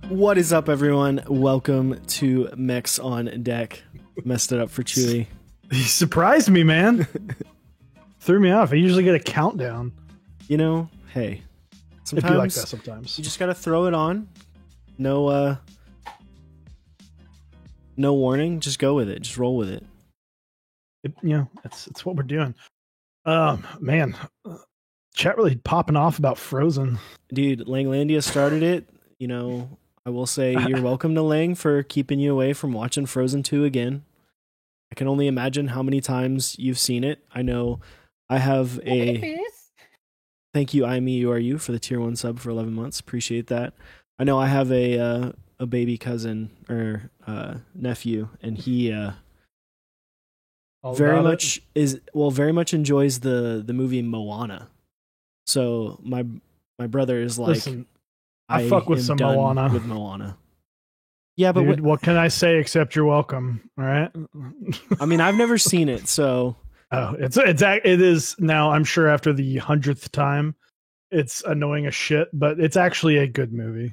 What is up, everyone? Welcome to Mechs on Deck. Messed it up for Chewy. You surprised me, man. Threw me off. I usually get a countdown. You know, hey, It'd be like that sometimes. You just gotta throw it on. No warning. Just go with it. Just roll with it. It's what we're doing. Man, chat really popping off about Frozen. Dude, Langlandia started it. You know, I will say you're welcome to Lang for keeping you away from watching Frozen 2 again. I can only imagine how many times you've seen it. I know I have a... Thank you, IMEURU, for the tier 1 sub for 11 months. Appreciate that. I know I have a baby cousin or nephew, and he very much enjoys the movie Moana. So my brother is like... Listen, I fuck with some Moana. With Moana. Yeah, but dude, what can I say except you're welcome? All right. I mean, I've never seen it, so. Oh, it is now. I'm sure after the 100th time, it's annoying as shit, but it's actually a good movie.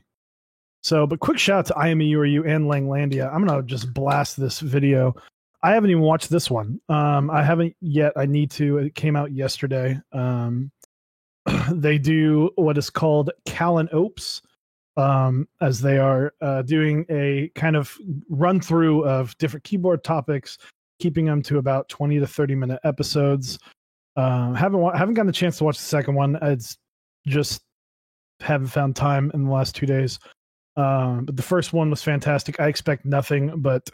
So, but quick shout out to IMEURU and Langlandia. I'm gonna just blast this video. I haven't even watched this one. I haven't yet. I need to. It came out yesterday. They do what is called Cal and Opes, as they are doing a kind of run through of different keyboard topics, keeping them to about 20 to 30 minute episodes. Haven't gotten the chance to watch the second one. It's just haven't found time in the last 2 days. But the first one was fantastic. I expect nothing but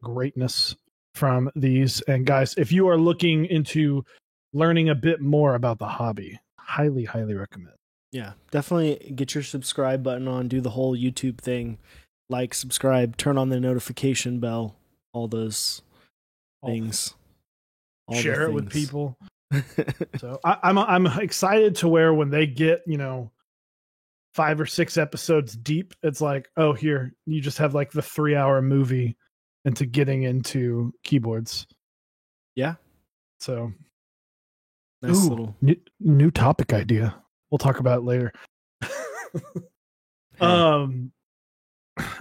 greatness from these. And guys, if you are looking into learning a bit more about the hobby, highly recommend. Yeah, definitely get your subscribe button on, do the whole YouTube thing, like, subscribe, turn on the notification bell, all those things. Share it with people. So I'm excited to where when they get, 5 or 6 episodes deep, it's like, oh, here, you just have like the 3-hour movie into getting into keyboards. Yeah. So nice little new topic idea. We'll talk about it later.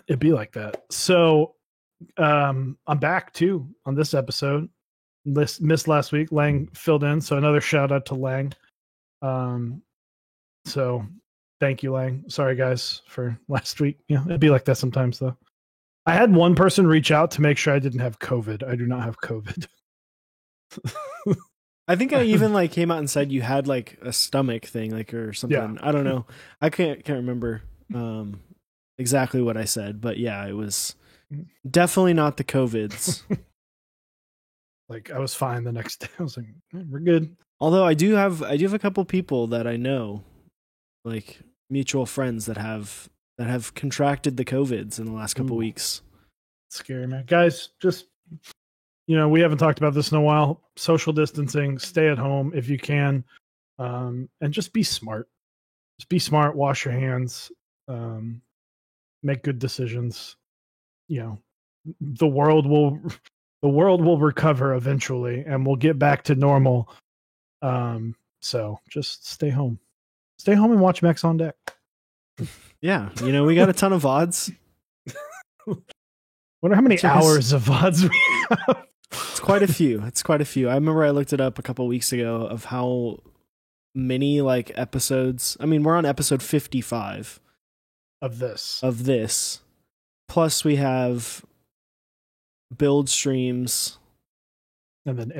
It'd be like that. So I'm back too on this episode. Missed last week. Lang filled in, so another shout out to Lang. So thank you, Lang. Sorry guys for last week. Yeah, it'd be like that sometimes though. I had one person reach out to make sure I didn't have COVID. I do not have COVID. I think I even came out and said you had like a stomach thing, or something. Yeah. I don't know. I can't remember exactly what I said, but yeah, it was definitely not the COVIDs. I was fine the next day. I was like, we're good. Although I do have a couple people that I know, like mutual friends that have contracted the COVIDs in the last couple weeks. Scary, man. Guys, just we haven't talked about this in a while. Social distancing, stay at home if you can, and just be smart. Just be smart. Wash your hands. Make good decisions. The world will recover eventually, and we'll get back to normal. So just stay home. Stay home and watch Mechs on Deck. Yeah, we got a ton of VODs. Wonder how many hours of VODs we have. It's quite a few. I remember I looked it up a couple weeks ago of how many episodes. I mean, we're on episode 55 of this. Plus we build streams and then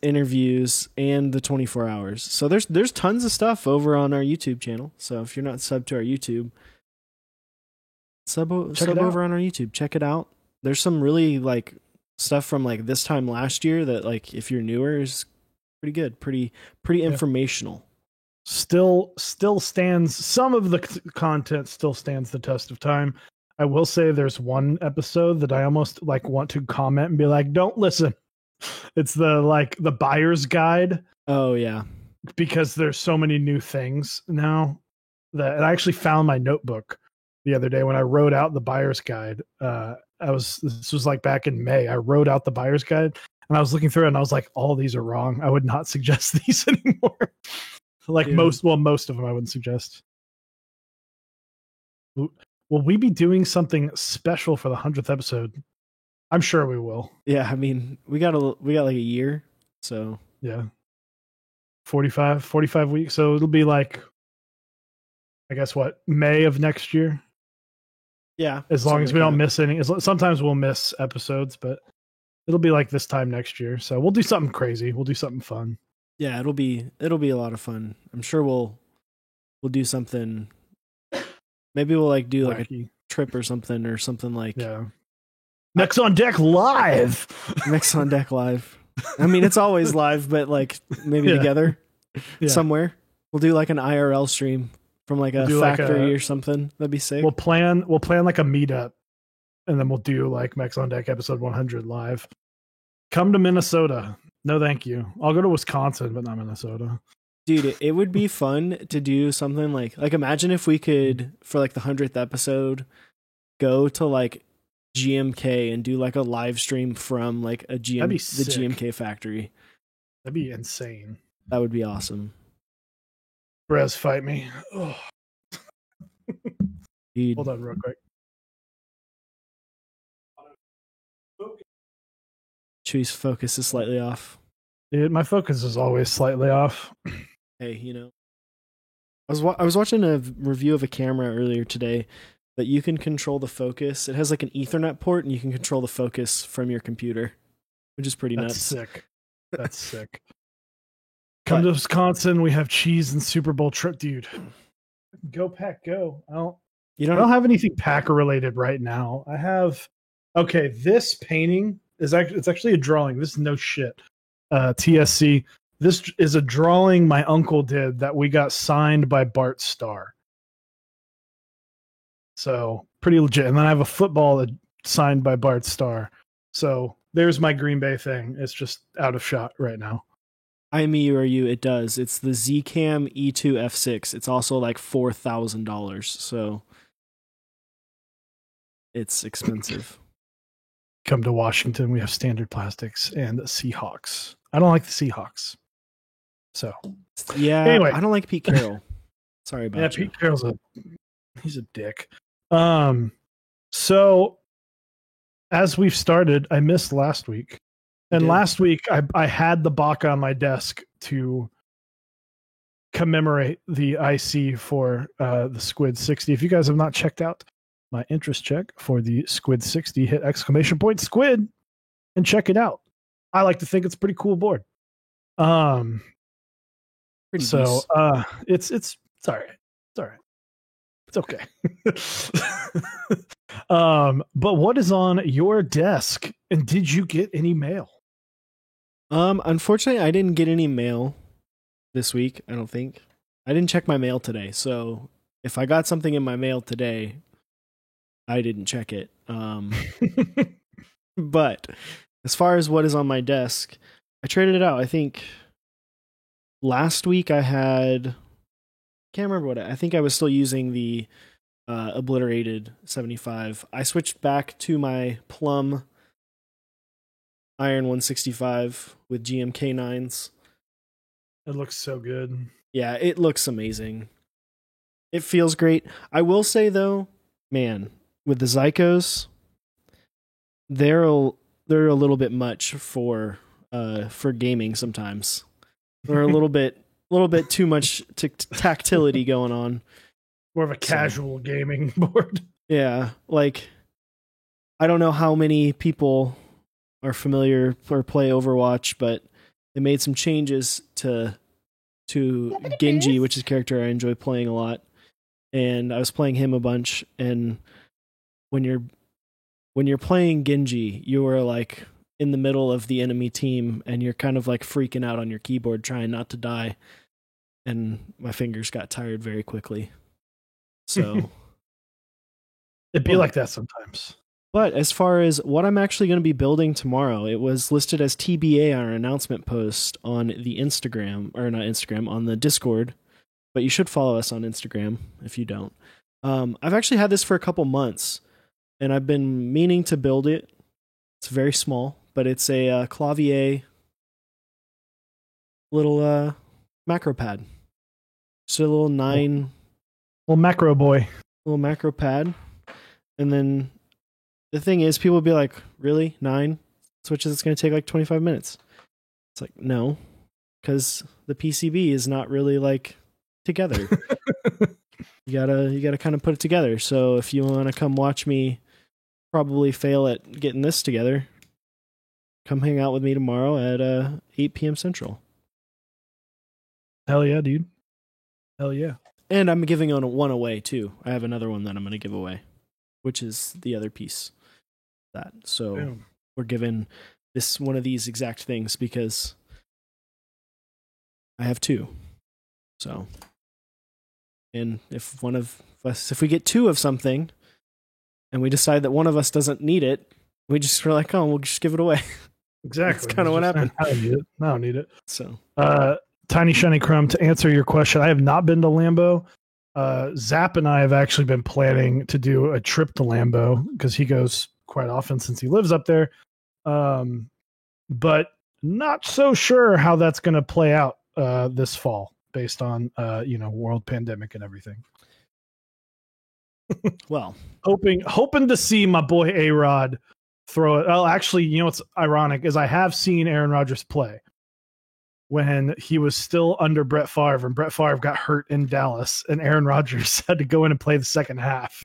interviews and the 24 hours. So there's tons of stuff over on our YouTube channel. So if you're not subbed to our YouTube, sub over on our YouTube. Check it out. There's some really stuff from this time last year that if you're newer is pretty good, pretty informational. Still stands. Some of the content still stands the test of time. I will say there's one episode that I almost want to comment and be like, don't listen. It's the buyer's guide. Oh yeah. Because there's so many new things now that I actually found my notebook the other day when I wrote out the buyer's guide. This was back in May. I wrote out the buyer's guide and I was looking through it and I was like, all these are wrong. I would not suggest these anymore. Most of them I wouldn't suggest. will we be doing something special for the 100th episode? I'm sure we will. Yeah, I mean, we got like a year, so Yeah. 45 weeks. So it'll be like, I guess what, May of next year? yeah. As long as we like don't that. miss any. Sometimes we'll miss episodes, but it'll be like this time next year. So we'll do something crazy. We'll do something fun. Yeah, it'll be a lot of fun. I'm sure we'll do something. Maybe we'll like do like Wacky. a trip or something like Yeah. Next on Deck live. Next on Deck live. I mean, it's always live, but like maybe Yeah. together Yeah. somewhere. We'll do like an IRL stream from like a do like factory a- or something. That'd be sick. We'll plan like a meetup, and then we'll do like Mex on Deck episode 100 live. Come to Minnesota. No, thank you. I'll go to Wisconsin, but not Minnesota. Dude, it would be fun to do something like imagine if we could, for like the 100th episode, go to like GMK and do like a live stream from like That'd be the sick. GMK factory. That'd be insane. That would be awesome. Brez, fight me. Oh, Dude, hold on real quick. Chewie's focus is slightly off. Dude, my focus is always slightly off. Hey, you know, I was watching a review of a camera earlier today that you can control the focus. It has like an Ethernet port, and you can control the focus from your computer, which is pretty That's nuts. sick. That's sick. Come to Wisconsin. We have cheese and Super Bowl trip, dude. Go Pack, go. You I don't don't have anything Packer related right now. I have this painting is it's actually a drawing. This is no shit. TSC. This is a drawing my uncle did that we got signed by Bart Starr. So pretty legit. And then I have a football that signed by Bart Starr. So there's my Green Bay thing. It's just out of shot right now. I me or you, it does. It's the Zcam E2 F6. It's also like $4,000, so it's expensive. Come to Washington. We have Standard Plastics and Seahawks. I don't like the Seahawks. So Yeah, Anyway. I don't like Pete Carroll. Sorry about yeah, you. Pete Carroll's he's a dick. So as we've started, I missed last week. And did. last week I had the Baka on my desk to commemorate the IC for the Squid 60. If you guys have not checked out my interest check for the Squid 60, hit / Squid and check it out. I like to think it's a pretty cool board. Pretty So decent. it's all right. It's all right. It's okay. But what is on your desk? And did you get any mail? Unfortunately, I didn't get any mail this week. I don't think I didn't check my mail today. So if I got something in my mail today, I didn't check it. But as far as what is on my desk, I traded it out. I think last week I can't remember what I think I was still using the obliterated 75. I switched back to my Plum Iron 165 with GMK 9s. It looks so good. Yeah, it looks amazing. It feels great. I will say though, man, with the Zycos, they're a little bit much for gaming sometimes. They're a little bit too much tactility going on. More of a casual gaming board. Yeah, like I don't know how many people are familiar or play Overwatch, but they made some changes to Genji, which is a character I enjoy playing a lot. And I was playing him a bunch, and when you're playing Genji, you are like in the middle of the enemy team and you're kind of like freaking out on your keyboard trying not to die. And my fingers got tired very quickly. So It'd be like that sometimes. but as far as what I'm actually going to be building tomorrow, it was listed as TBA on our announcement post on the Instagram, or not Instagram, on the Discord. But you should follow us on Instagram if you don't. I've actually had this for a couple months, and I've been meaning to build it. It's very small, but it's a Clavier little macro pad. Just a little Little macro boy. little macro pad. And then the thing is, people will be like, really? 9 switches? It's going to take like 25 minutes. It's like, no, because the PCB is not really like together. You gotta kind of put it together. So if you want to come watch me probably fail at getting this together, come hang out with me tomorrow at 8 p.m. Central. Hell yeah, dude. Hell yeah. And I'm giving one away too. I have another one that I'm going to give away, which is the other piece. That so Boom. We're giving this one of these exact things because I have 2. So, and if one of us, if we get 2 of something, and we decide that one of us doesn't need it, we just are like, oh, we'll just give it away. Exactly. That's kind of what happened. I don't need it. I don't need it. So, Tiny Shiny Crumb, to answer your question, I have not been to Lambeau. Zap and I have actually been planning to do a trip to Lambeau because he goes quite often since he lives up there. But not so sure how that's going to play out this fall based on world pandemic and everything. Well, hoping to see my boy A-Rod throw it. Well, actually, what's ironic is I have seen Aaron Rodgers play when he was still under Brett Favre, and Brett Favre got hurt in Dallas, and Aaron Rodgers had to go in and play the second half.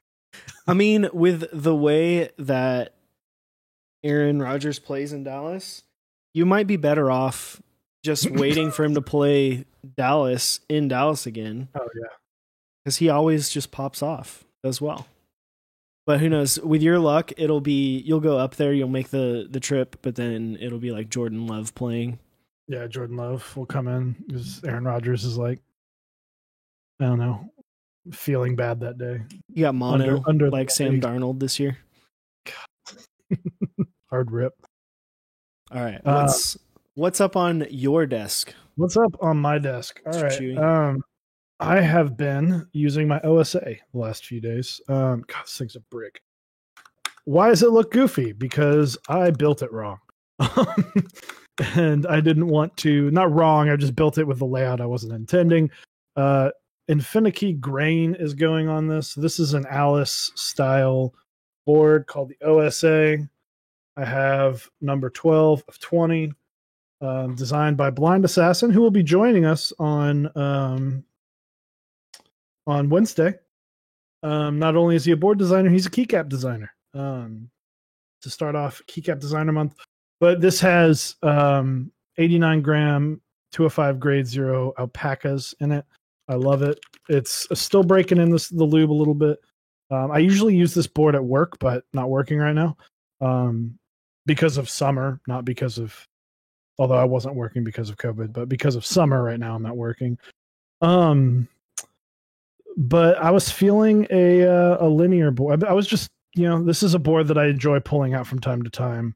I mean, with the way that Aaron Rodgers plays in Dallas, you might be better off just waiting for him to play Dallas in Dallas again. Oh, yeah. Because he always just pops off as well. But who knows? With your luck, you'll go up there, you'll make the trip, but then it'll be like Jordan Love playing. Yeah, Jordan Love will come in because Aaron Rodgers is like, I don't know, feeling bad that day. You got mono under like Sam Darnold this year. Hard rip. All right. What's up on your desk? What's up on my desk? All right. Chewy? I have been using my OSA the last few days. God, this thing's a brick. Why does it look goofy? Because I built it wrong. And I didn't want to, not wrong, I just built it with the layout I wasn't intending. Infinity grain is going on this. This is an Alice style board called the OSA. I have number 12 of 20, designed by Blind Assassin, who will be joining us on Wednesday. Not only is he a board designer, he's a keycap designer. To start off Keycap Designer Month. But this has 89 gram 205 grade 0 alpacas in it. I love it. It's still breaking in the lube a little bit. I usually use this board at work, but not working right now because of summer, not because of, although I wasn't working because of COVID, but because of summer right now, I'm not working. But I was feeling a linear board. I was just, this is a board that I enjoy pulling out from time to time.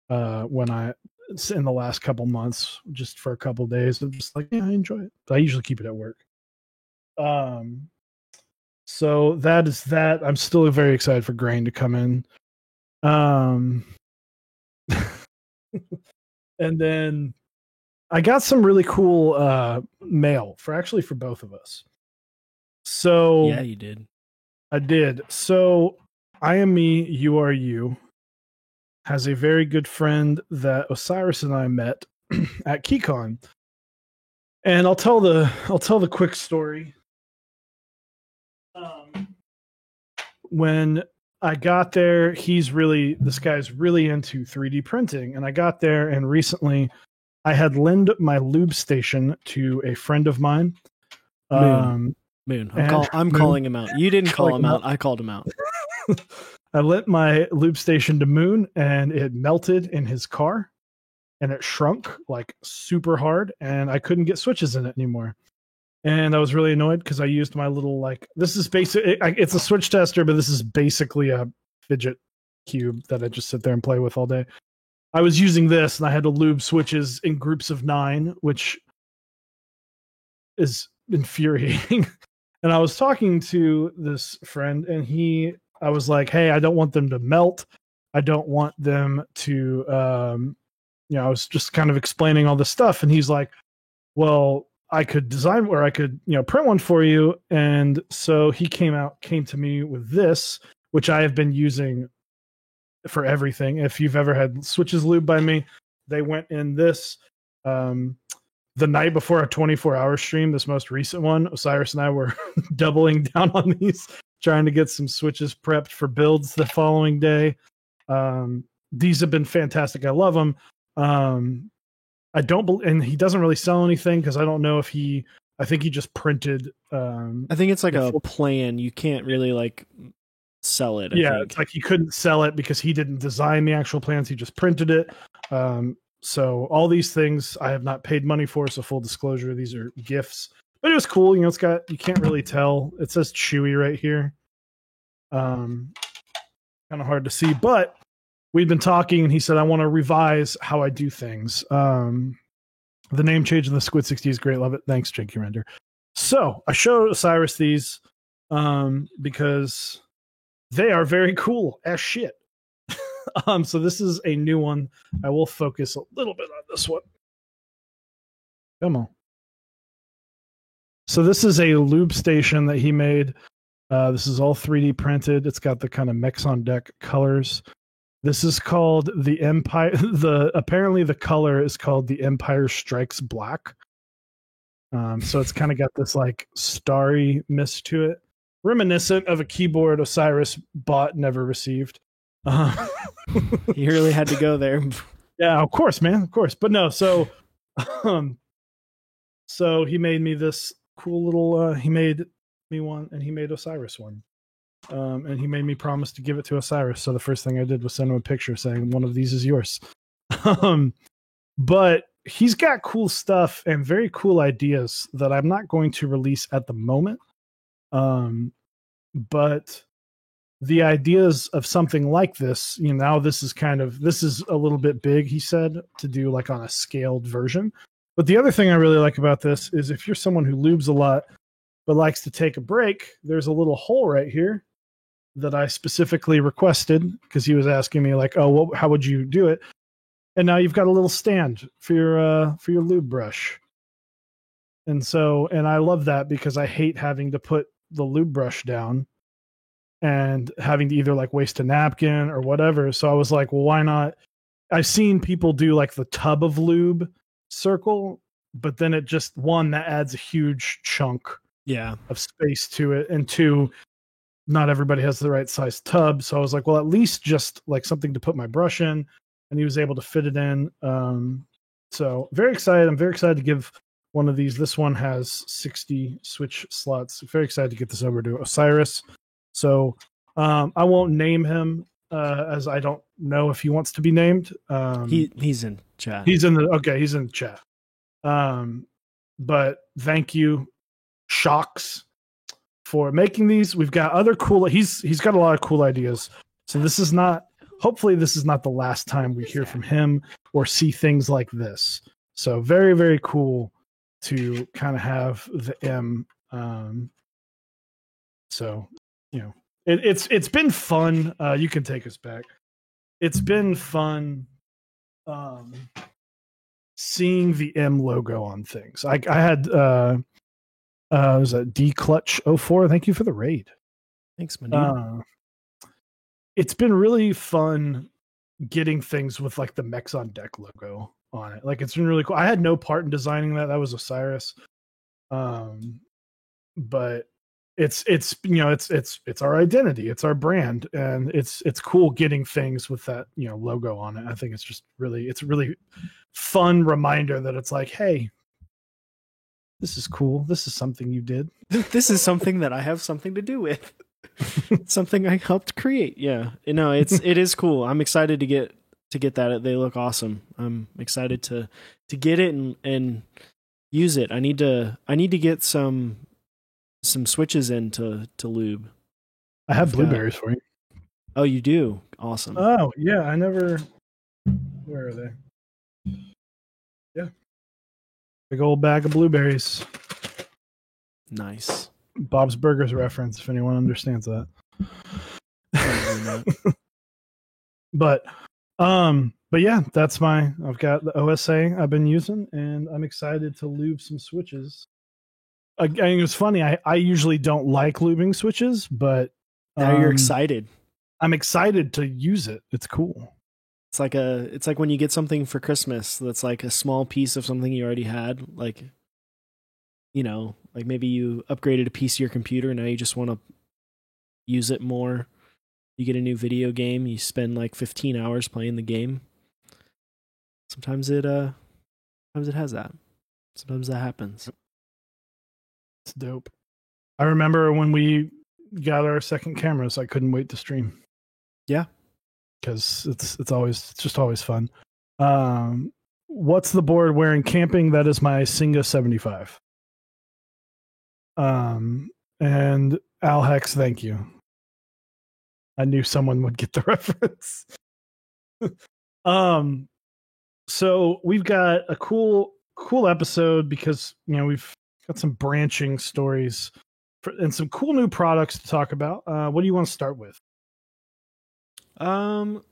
When in the last couple months, just for a couple days, I'm just like, yeah, I enjoy it. But I usually keep it at work. So that is that. I'm still very excited for grain to come in. And then I got some really cool mail for both of us. So yeah, you did. I did. So I Am Me, You Are You has a very good friend that Osiris and I met at KeyCon. And I'll tell the quick story. When I got there, this guy's really into 3D printing. And I got there, and recently I had lent my lube station to a friend of mine. Moon. I'm calling him out. You didn't call him out. I called him out. I lent my lube station to Moon, and it melted in his car, and it shrunk like super hard, and I couldn't get switches in it anymore. And I was really annoyed because I used my little, this is it's a switch tester, but this is basically a fidget cube that I just sit there and play with all day. I was using this, and I had to lube switches in groups of 9, which is infuriating. And I was talking to this friend, and I was like, hey, I don't want them to melt. I don't want them to, I was just kind of explaining all this stuff. And he's like, well, I could design where I could, print one for you. And so he came to me with this, which I have been using for everything. If you've ever had Switches lube by me, they went in this the night before a 24-hour stream, this most recent one. Osiris and I were doubling down on these, trying to get some Switches prepped for builds the following day. These have been fantastic. I love them. I don't and he doesn't really sell anything because I don't know if I think he just printed. I think it's like a plan. You can't really like sell it. I think. It's like he couldn't sell it because he didn't design the actual plans. He just printed it. So all these things I have not paid money for. So full disclosure, these are gifts. But it was cool. You know, you can't really tell. It says Chewy right here. Kind of hard to see, but we've been talking and he said, I want to revise how I do things. The name change in the Squid 60 is great. Love it. Thanks, Janky Render. So I showed Osiris these because they are very cool as shit. So this is a new one. I will focus a little bit on this one. Come on. So this is a lube station that he made. This is all 3D printed. It's got the kind of mechs on deck colors. This is called the Empire. Apparently the color is called the Empire Strikes Black. So it's kind of got this like starry mist to it, reminiscent of a keyboard Osiris bought, never received. You really had to go there. Yeah, of course, man, of course. But no, so so he made me this cool little. He made me one, and he made Osiris one. And he made me promise to give it to Osiris. So the first thing I did was send him a picture saying one of these is yours. But he's got cool stuff and very cool ideas that I'm not going to release at the moment. But the ideas of something like this, you know, this is a little bit big, he said, to do like on a scaled version. But the other thing I really like about this is if you're someone who lubes a lot, but likes to take a break, there's a little hole right here that I specifically requested because he was asking me like, oh, how would you do it? And now you've got a little stand for your lube brush. And I love that because I hate having to put the lube brush down and having to either like waste a napkin or whatever. So I was like, well, why not? I've seen people do like the tub of lube circle, but then it just, one, that adds a huge chunk of space to it, and two, not everybody has the right size tub. So I was like, well, at least just like something to put my brush in, and he was able to fit it in. So very excited. I'm very excited to give one of these. This one has 60 Switch slots. Very excited to get this over to Osiris. So I won't name him as I don't know if he wants to be named. He's in chat. He's in the chat. But thank you, Shocks, for making these. We've got other cool. He's got a lot of cool ideas. So hopefully this is not the last time we hear from him or see things like this. So very, very cool to kind of have the M. So, you know, it's been fun. You can take us back. It's been fun seeing the M logo on things. I had was a D Clutch 04. Thank you for the raid. Thanks, man. It's been really fun getting things with like the Mechs on Deck logo on it. Like it's been really cool. I had no part in designing that. That was Osiris. But it's you know, it's our identity, it's our brand, and it's cool getting things with that, you know, logo on it. I think it's a really fun reminder that it's like, hey, this is cool. This is something you did. This is something that I have something to do with. Something I helped create. Yeah. No, it is cool. I'm excited to get that. They look awesome. I'm excited to get it and use it. I need to get some switches in to lube. I have blueberries for you. Oh, you do? Awesome. Oh, yeah. Where are they? Yeah. Big old bag of blueberries. Nice. Bob's Burgers reference, if anyone understands that. But yeah, I've got the OSA I've been using, and I'm excited to lube some switches. It was funny. I usually don't like lubing switches, but now you're excited. I'm excited to use it. It's cool. It's like when you get something for Christmas that's like a small piece of something you already had, like, like maybe you upgraded a piece of your computer and now you just want to use it more. You get a new video game, you spend like 15 hours playing the game. Sometimes it has that. Sometimes that happens. It's dope. I remember when we got our second cameras, I couldn't wait to stream. Yeah. Because it's just always fun. What's the board wearing camping? That is my Singa 75. And Al Hex, thank you. I knew someone would get the reference. So we've got a cool episode because we've got some branching stories and some cool new products to talk about. What do you want to start with?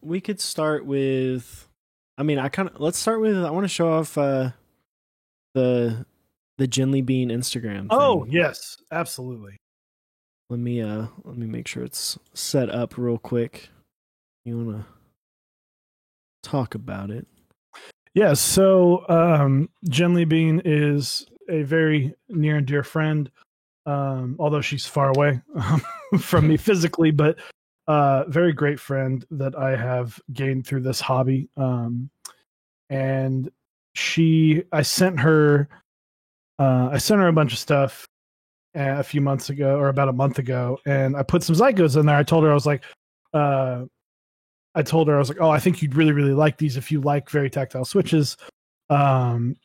We could start with. Let's start with. I want to show off the Jinly Bean Instagram thing. Oh yes, absolutely. Let me make sure it's set up real quick. You want to talk about it? Yeah. So Jinly Bean is a very near and dear friend, although she's far away from me physically, but very great friend that I have gained through this hobby. And I sent her a bunch of stuff a few months ago, or about a month ago, and I put some Zycos in there. I told her, I was like, oh, I think you'd really, really like these if you like very tactile switches. Thank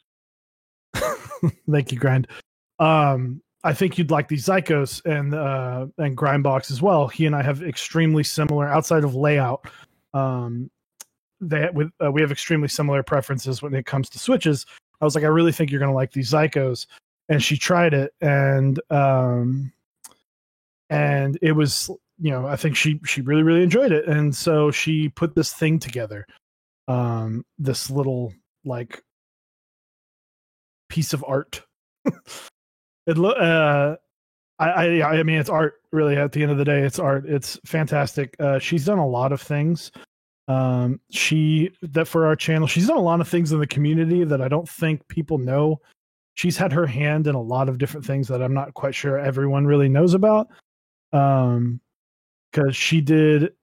you, Grind. I think you'd like these Zycos and Grindbox as well. He and I have extremely similar, outside of layout. We have extremely similar preferences when it comes to switches. I was like, I really think you're going to like these Zycos. And she tried it, and it was, I think she really, really enjoyed it. And so she put this thing together, this little like piece of art. I mean, it's art, really. At the end of the day, it's art. It's fantastic. She's done a lot of things. For our channel, she's done a lot of things in the community that I don't think people know. She's had her hand in a lot of different things that I'm not quite sure everyone really knows about. Because she did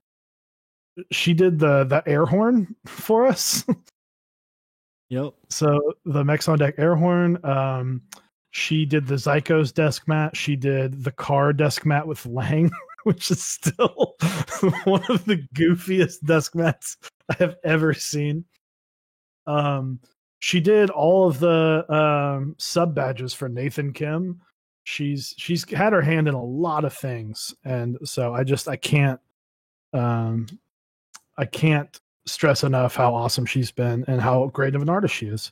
the air horn for us. Yep. So the Mechs on Deck air horn. She did the Zycos desk mat. She did the car desk mat with Lang, which is still one of the goofiest desk mats I have ever seen. She did all of the sub badges for Nathan Kim. She's had her hand in a lot of things, and so I can't stress enough how awesome she's been and how great of an artist she is.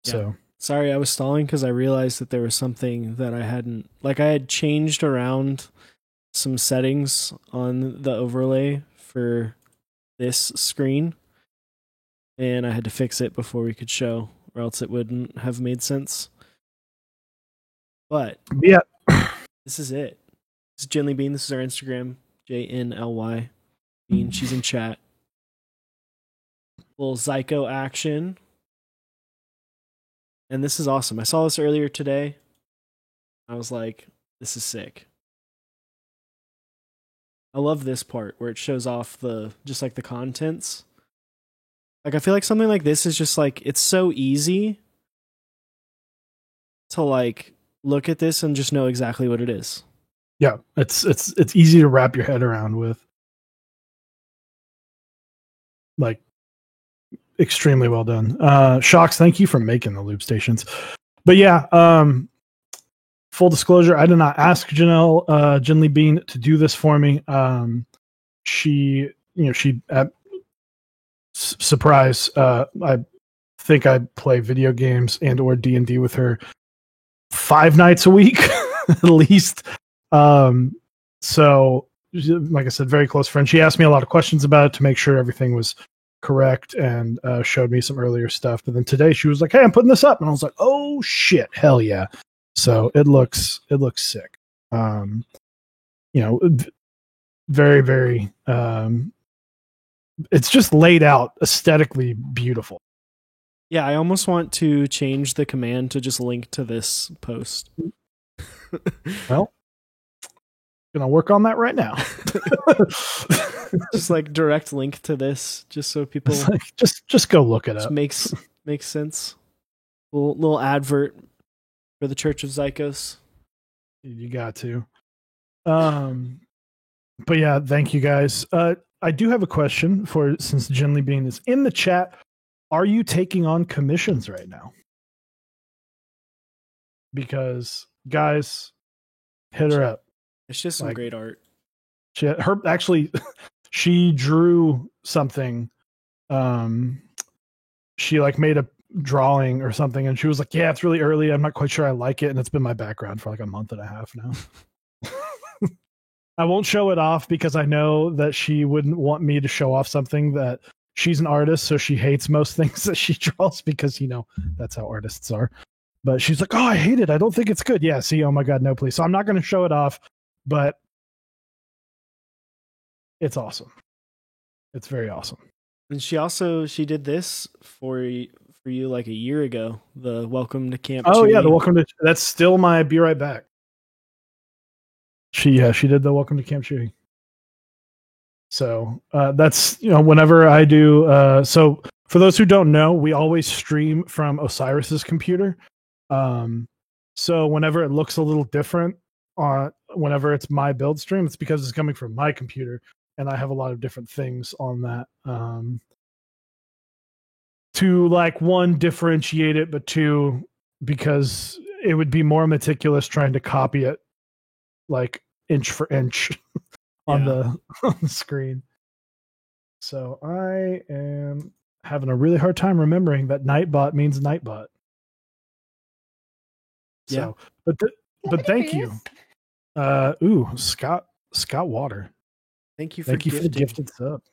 Yeah. So sorry, I was stalling because I realized that there was something that I had changed around some settings on the overlay for this screen, and I had to fix it before we could show, or else it wouldn't have made sense. But yeah, this is it. This is Jinly Bean. This is our Instagram, JNLY Bean. She's in chat. Little Zyco action. And this is awesome. I saw this earlier today. I was like, this is sick. I love this part where it shows off the contents. Like, I feel like something like this is just like, it's so easy to like look at this and just know exactly what it is. Yeah, it's easy to wrap your head around with. Like, extremely well done. Shocks, thank you for making the loop stations. But yeah, full disclosure, I did not ask Jinly Bean to do this for me. She surprise. I think I play video games and or D&D with her 5 nights a week at least. So like I said, very close friend. She asked me a lot of questions about it to make sure everything was correct, and showed me some earlier stuff. But then today she was like, hey, I'm putting this up, and I was like, oh shit, hell yeah. So it looks sick. very, very. It's just laid out aesthetically beautiful. Yeah, I almost want to change the command to just link to this post. Well, gonna work on that right now. Just like direct link to this, just so people like, just go look it up. Makes sense. Little advert for the Church of Zykos. You got to. But yeah, thank you guys. I do have a question for, since Jinli Bean is in the chat. Are you taking on commissions right now? Because guys, hit her up. It's just some great art. She drew something. She like made a drawing or something, and she was like, "Yeah, it's really early. I'm not quite sure I like it," and it's been my background for like a month and a half now. I won't show it off because I know that she wouldn't want me to show off something that she's an artist, so she hates most things that she draws because, you know, that's how artists are. But she's like, "Oh, I hate it. I don't think it's good." Yeah, see, oh my God, no, please. So I'm not going to show it off, but it's awesome. It's very awesome. And she did this for you like a year ago. The Welcome to Camp. Oh, Chewy. Yeah, the Welcome to. That's still my Be Right Back. She did the Welcome to Camp Chewy. So that's, you know, whenever I do. So for those who don't know, we always stream from Osiris's computer. So whenever it looks a little different whenever it's my build stream, it's because it's coming from my computer, and I have a lot of different things on that. To like, one, differentiate it, but two, because it would be more meticulous trying to copy it like inch for inch on the screen. So I am having a really hard time remembering that Nightbot means Nightbot. So, but thank you. Scott Water. Thank you for the gifted sub.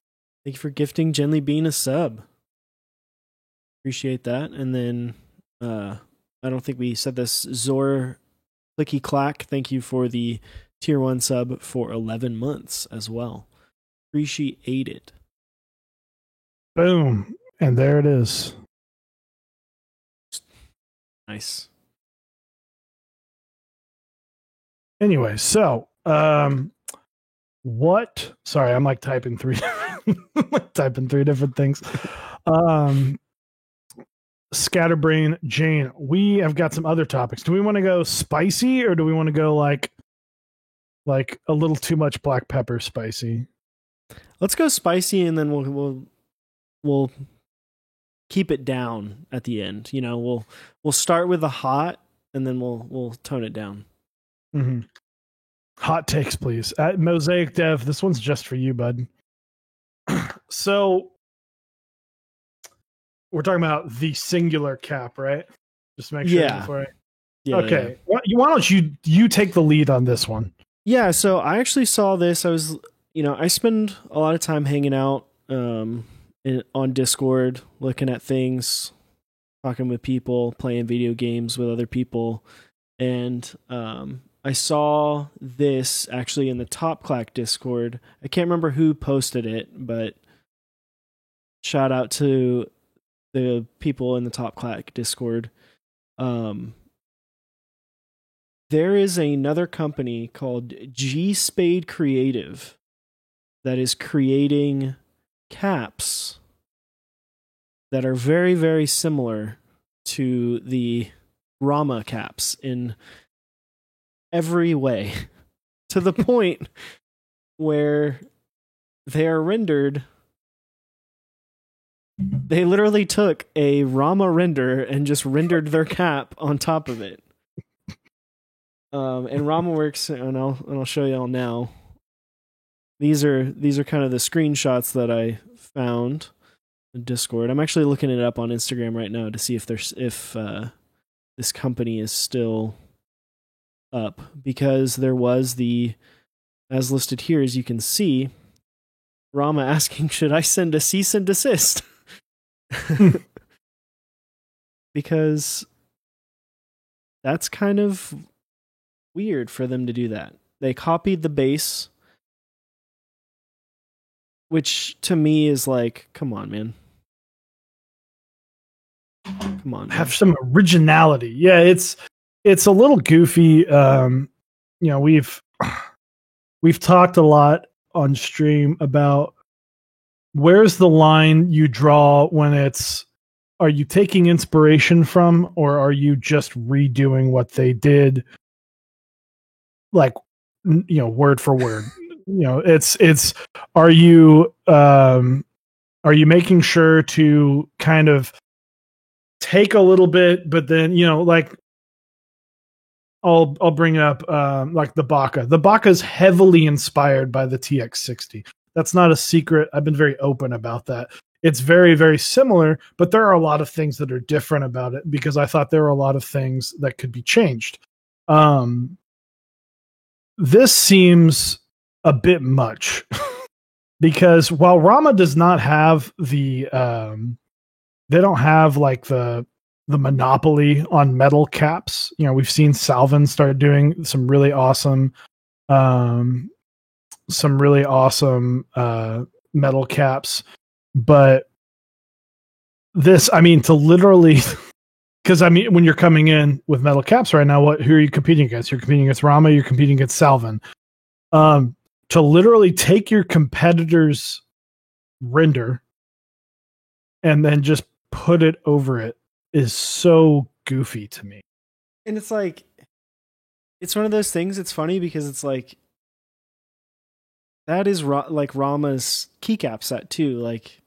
Thank you for gifting Jinli Bean a sub. Appreciate that. And then I don't think we said this. Zor Clicky Clack, thank you for the tier 1 sub for 11 months as well. Appreciate it. Boom. And there it is. Nice. Anyway, so sorry, I'm like typing three different things. Scatterbrain Jane, we have got some other topics. Do we want to go spicy, or do we want to go like a little too much black pepper spicy? Let's go spicy, and then we'll keep it down at the end. You know, we'll start with the hot, and then we'll tone it down. Mm-hmm. Hot takes, please. At Mosaic Dev, this one's just for you, bud. So we're talking about the singular cap, right? Just make sure. Yeah. Okay. Yeah. Why don't you take the lead on this one? Yeah. So I actually saw this. I spend a lot of time hanging out on Discord, looking at things, talking with people, playing video games with other people, and I saw this actually in the Top Clack Discord. I can't remember who posted it, but shout out to the people in the Top Clack Discord. There is another company called G Spade Creative that is creating caps that are very, very similar to the Rama caps in every way, to the point where they are rendered. They literally took a Rama render and just rendered their cap on top of it. And Rama works, and I'll show y'all now. These are kind of the screenshots that I found in Discord. I'm actually looking it up on Instagram right now to see if this company is still up, because there was as listed here, as you can see, Rama asking, should I send a cease and desist? Because that's kind of weird for them to do that. They copied the base which to me is like, come on, man. Come on, man. Have some originality. Yeah, it's a little goofy. We've talked a lot on stream about where's the line you draw when it's, are you taking inspiration from, or are you just redoing what they did, like, word for word? It's are you making sure to kind of take a little bit, but then like, I'll bring up like the Baka. The Baka is heavily inspired by the TX60. That's not a secret. I've been very open about that. It's very, very similar, but there are a lot of things that are different about it because I thought there were a lot of things that could be changed. This seems a bit much because while Rama does not have they don't have like the monopoly on metal caps. We've seen Salvin start doing some really awesome metal caps, but this, to literally, because when you're coming in with metal caps right now, who are you competing against? You're competing against Rama, you're competing against Salvin. To literally take your competitor's render and then just put it over it is so goofy to me. And it's like, it's one of those things. It's funny because it's like, that is like Rama's keycap set too. Like,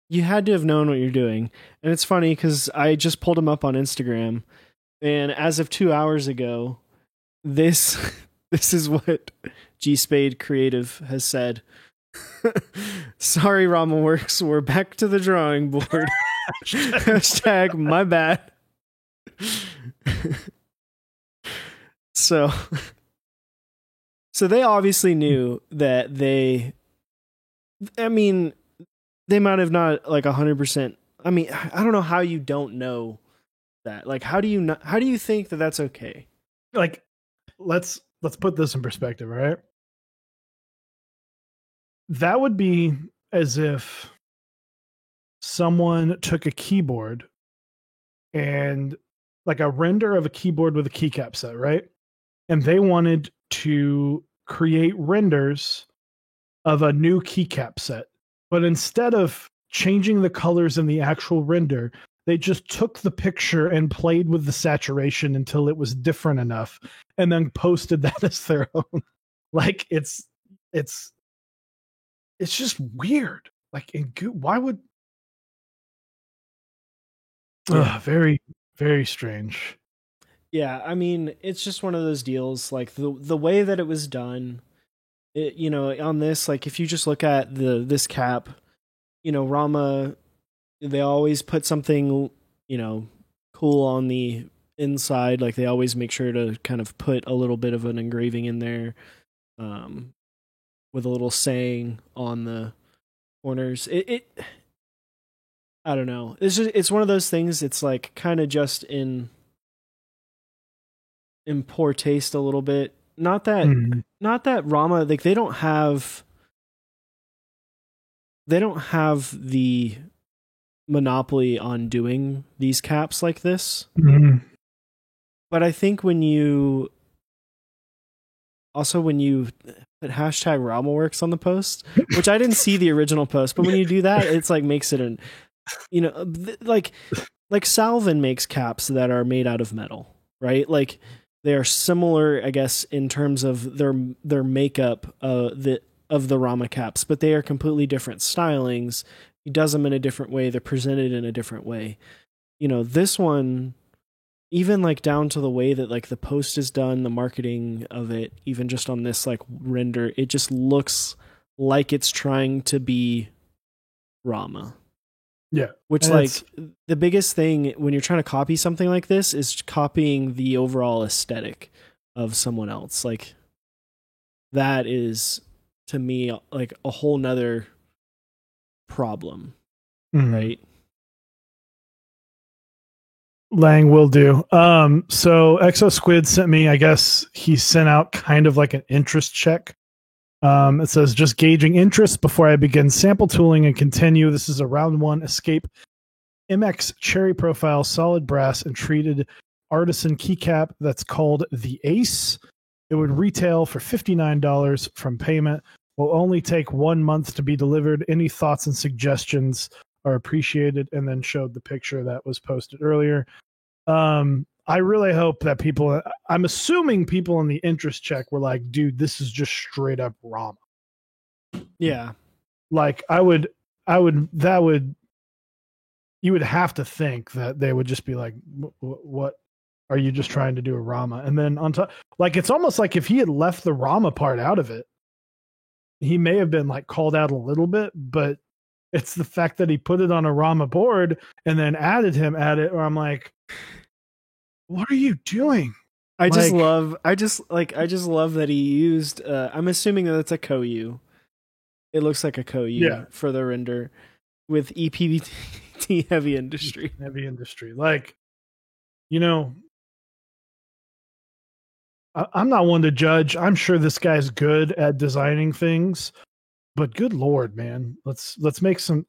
you had to have known what you're doing. And it's funny because I just pulled him up on Instagram, and as of 2 hours ago, this is what G Spade Creative has said. Sorry, Rama Works, we're back to the drawing board. Hashtag my bad. So they obviously knew that they might have not like 100%. I don't know how you don't know that. Like, how do you think that that's okay? Like, let's put this in perspective, right? That would be as if someone took a keyboard and like a render of a keyboard with a keycap set, right? And they wanted to create renders of a new keycap set. But instead of changing the colors in the actual render, they just took the picture and played with the saturation until it was different enough and then posted that as their own. Like, it's just weird. Like, why would... very, very strange. Yeah, it's just one of those deals. Like, the way that it was done, on this, like, if you just look at this cap, Rama, they always put something, cool on the inside. Like, they always make sure to kind of put a little bit of an engraving in there, with a little saying on the corners. I don't know. It's one of those things. It's like kind of just in poor taste a little bit. Not that Rama, like, they don't have the monopoly on doing these caps like this. Mm-hmm. But I think when you put hashtag RamaWorks on the post, which I didn't see the original post, but when you do that, it's like makes it an, like Salvin makes caps that are made out of metal, right? Like, they are similar, I guess, in terms of their makeup of the Rama caps, but they are completely different stylings. He does them in a different way. They're presented in a different way. This one, even like down to the way that like the post is done, the marketing of it, even just on this like render, it just looks like it's trying to be Rama. Yeah. Which, like, the biggest thing when you're trying to copy something like this is copying the overall aesthetic of someone else. Like, that is, to me, like a whole nother problem, right? Lang will do. So Exo Squid sent me, I guess he sent out kind of like an interest check It says just gauging interest before I begin sample tooling and continue. This is a round one Escape MX Cherry Profile solid brass and treated artisan keycap that's called the Ace. It would retail for $59 from payment. Will only take 1 month to be delivered. Any thoughts and suggestions are appreciated. And then showed the picture that was posted earlier. I really hope that people, I'm assuming people in the interest check were like, dude, this is just straight up Rama. Yeah. Like you would have to think that they would just be like, what are you just trying to do a Rama? And then on top, like, it's almost like if he had left the Rama part out of it, he may have been like called out a little bit, but it's the fact that he put it on a Rama board and then added him at it, where I'm like, what are you doing? I just love that he used, I'm assuming that it's a Koyu. It looks like a Koyu for the render with EPBT heavy industry. Heavy industry. Like, you know, I'm not one to judge. I'm sure this guy's good at designing things, but good Lord, man, let's make some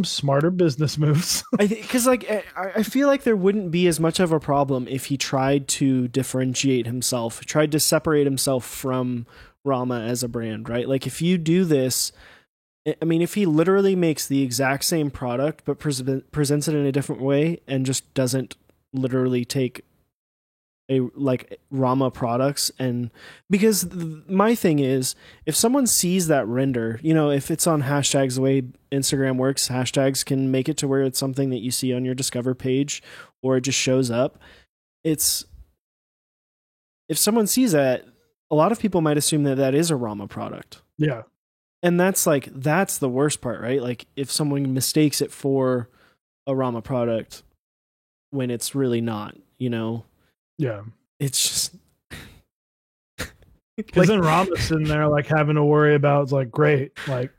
smarter business moves. Because I feel like there wouldn't be as much of a problem if he tried to differentiate himself, tried to separate himself from Rama as a brand, right? Like if you do this, I mean, if he literally makes the exact same product but presents it in a different way and just doesn't literally take like Rama products, and because my thing is, if someone sees that render, you know, if it's on hashtags, the way Instagram works, hashtags can make it to where it's something that you see on your Discover page or it just shows up. If someone sees that, a lot of people might assume that that is a Rama product. Yeah. And that's the worst part, right? Like if someone mistakes it for a Rama product when it's really not, you know? Yeah. It's just because then Rama's sitting there like having to worry about, it's like, great, like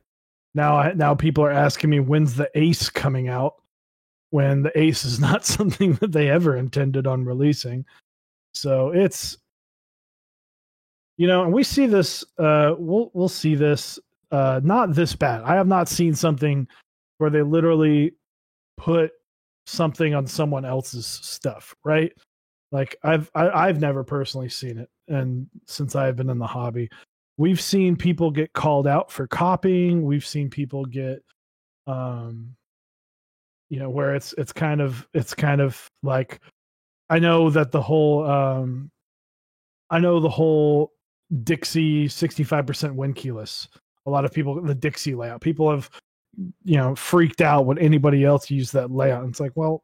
now people are asking me when's the Ace coming out, when the Ace is not something that they ever intended on releasing. So it's, you know, and we see this, we'll see this, not this bad. I have not seen something where they literally put something on someone else's stuff, right? Like I've never personally seen it, and since I've been in the hobby, we've seen people get called out for copying. We've seen people get, you know, where it's kind of like, I know the whole Dixie 65% win keyless. A lot of people, the Dixie layout, people have, you know, freaked out when anybody else used that layout. And it's like, well,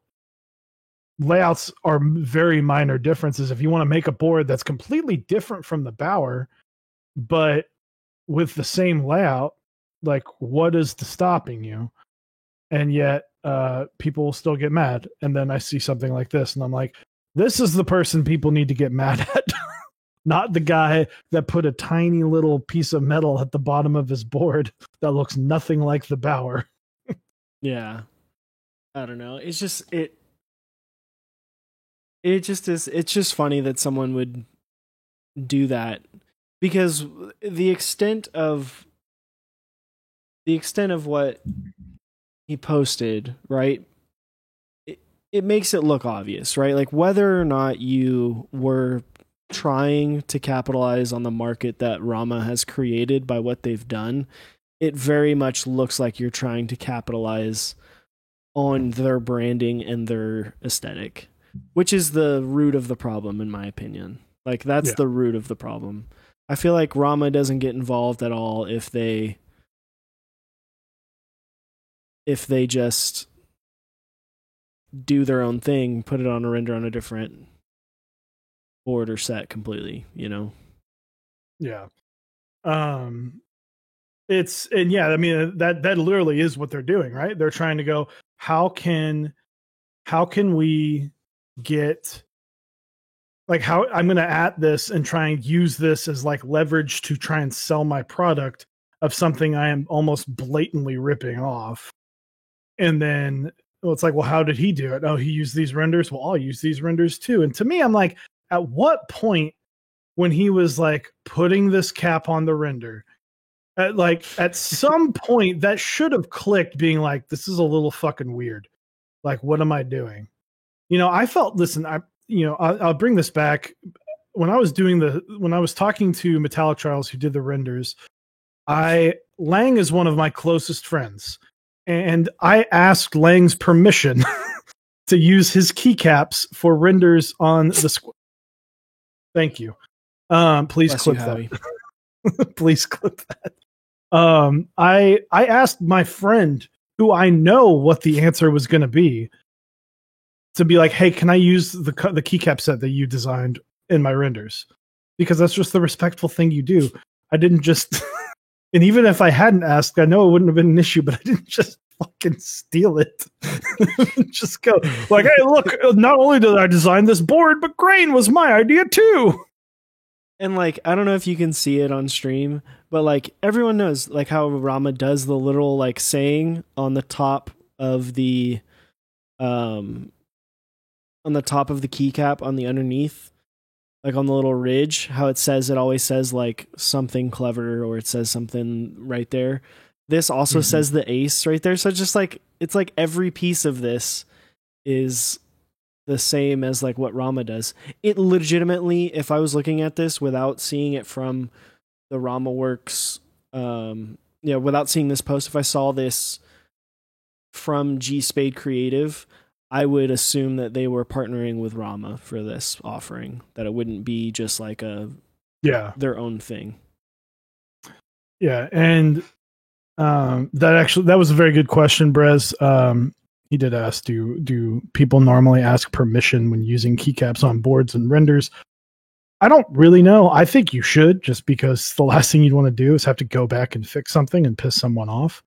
layouts are very minor differences. If you want to make a board that's completely different from the Bauer, but with the same layout, like what is stopping you? And yet people will still get mad. And then I see something like this and I'm like, this is the person people need to get mad at. Not the guy that put a tiny little piece of metal at the bottom of his board that looks nothing like the Bauer. Yeah. I don't know. It's just, it's just funny that someone would do that, because the extent of what he posted, right? It makes it look obvious, right? Like whether or not you were trying to capitalize on the market that Rama has created by what they've done, it very much looks like you're trying to capitalize on their branding and their aesthetic, which is the root of the problem, in my opinion. Like that's the root of the problem. I feel like Rama doesn't get involved at all if they just do their own thing, put it on a render on a different board or set completely, you know? Yeah. It's, and yeah, I mean, that literally is what they're doing, right? They're trying to go, how can we get, like, how I'm going to add this and try and use this as like leverage to try and sell my product of something I am almost blatantly ripping off. And then, well, it's like, well, how did he do it? Oh, he used these renders. Well, I'll use these renders too. And to me, I'm like, at what point when he was like putting this cap on the render, At some point that should have clicked, being like, this is a little fucking weird. Like, what am I doing? I felt, listen, I'll bring this back. When I was talking to Metallic Trials, who did the renders, Lang is one of my closest friends, and I asked Lang's permission to use his keycaps for renders on the Thank you. Please Bless clip you, Howie. that. Please clip that. I asked my friend, who I know what the answer was going to be like, hey, can I use the keycap set that you designed in my renders? Because that's just the respectful thing you do. I didn't just, and even if I hadn't asked, I know it wouldn't have been an issue, but I didn't just fucking steal it. Just go like, hey, look, not only did I design this board, but grain was my idea too. And like, I don't know if you can see it on stream, but like everyone knows like how Rama does the literal like saying on the top of the keycap on the underneath, like on the little ridge, how it always says like something clever, or it says something right there. This also says the ace right there. So just like, it's like every piece of this is the same as like what Rama does. It legitimately, if I was looking at this without seeing it from the Rama Works, without seeing this post, if I saw this from G Spade Creative, I would assume that they were partnering with Rama for this offering, that it wouldn't be just like their own thing. Yeah. And that was a very good question, Brez. He did ask, do people normally ask permission when using keycaps on boards and renders? I don't really know. I think you should, just because the last thing you'd want to do is have to go back and fix something and piss someone off.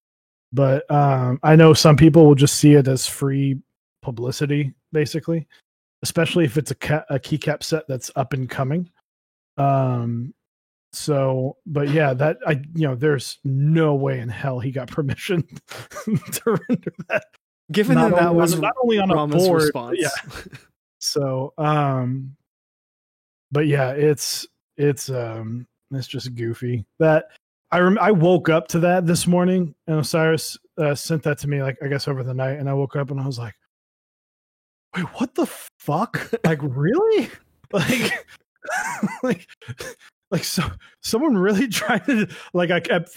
But I know some people will just see it as free publicity, basically, especially if it's a keycap set that's up and coming. So, but yeah, there's no way in hell he got permission to render that. Given that was not only on Rama's a board, response. yeah. So, but yeah, it's just goofy. That I woke up to that this morning, and Osiris sent that to me, like, I guess over the night, and I woke up and I was like, wait, what the fuck? Like, really? Like, so someone really tried to, like, at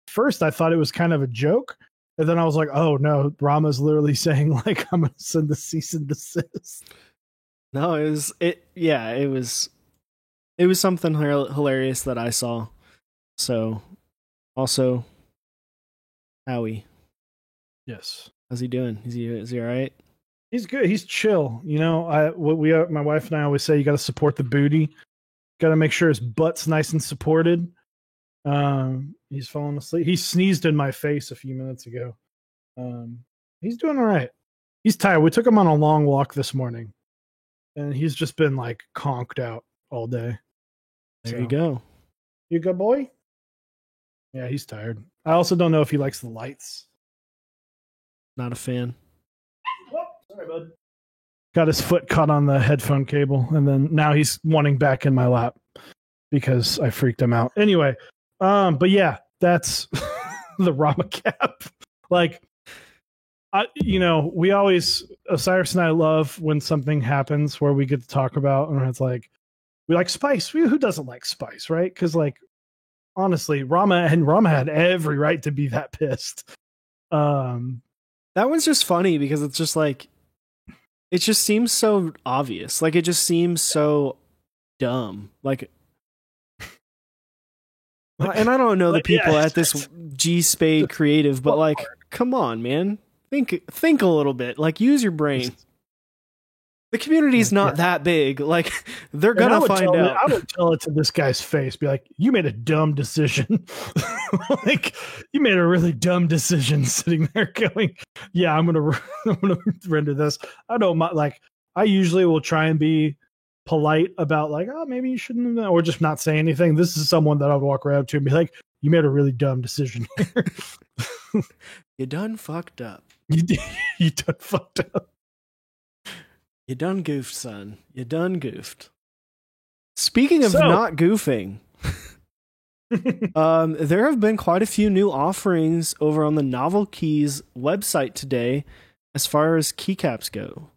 first I thought it was kind of a joke. And then I was like, oh no, Rama's literally saying like, I'm going to send the cease and desist. No, it was something hilarious that I saw. So also, Howie. Yes. How's he doing? Is he all right? He's good. He's chill. My wife and I always say, you got to support the booty. Got to make sure his butt's nice and supported. He's falling asleep. He sneezed in my face a few minutes ago. He's doing all right. He's tired. We took him on a long walk this morning, and he's just been like conked out all day. There you go. You good boy? Yeah, he's tired. I also don't know if he likes the lights. Not a fan. Oh, sorry, bud. Got his foot caught on the headphone cable, and then now he's wanting back in my lap because I freaked him out. Anyway, but yeah, that's the Rama cap. Like, we always, Osiris and I love when something happens where we get to talk about, and it's like, we like spice. Who doesn't like spice, right? Because, like, honestly, Rama had every right to be that pissed. That one's just funny because it's just like, it just seems so obvious. Like, it just seems so dumb. Like, and I don't know the people at this G Spade Creative, but like, come on, man. Think a little bit. Like, use your brain. The community's not that big. Like, they're gonna find out. I would tell it to this guy's face. Be like, you made a dumb decision. Like, you made a really dumb decision sitting there going, yeah, I'm gonna render this. I don't like. I usually will try and be polite about like, oh, maybe you shouldn't have, or just not say anything. This is someone that I would walk right up to and be like, you made a really dumb decision here. You done fucked up. You done fucked up. You done goofed, son. You done goofed. Speaking of not goofing, There have been quite a few new offerings over on the Novel Keys website today as far as keycaps go,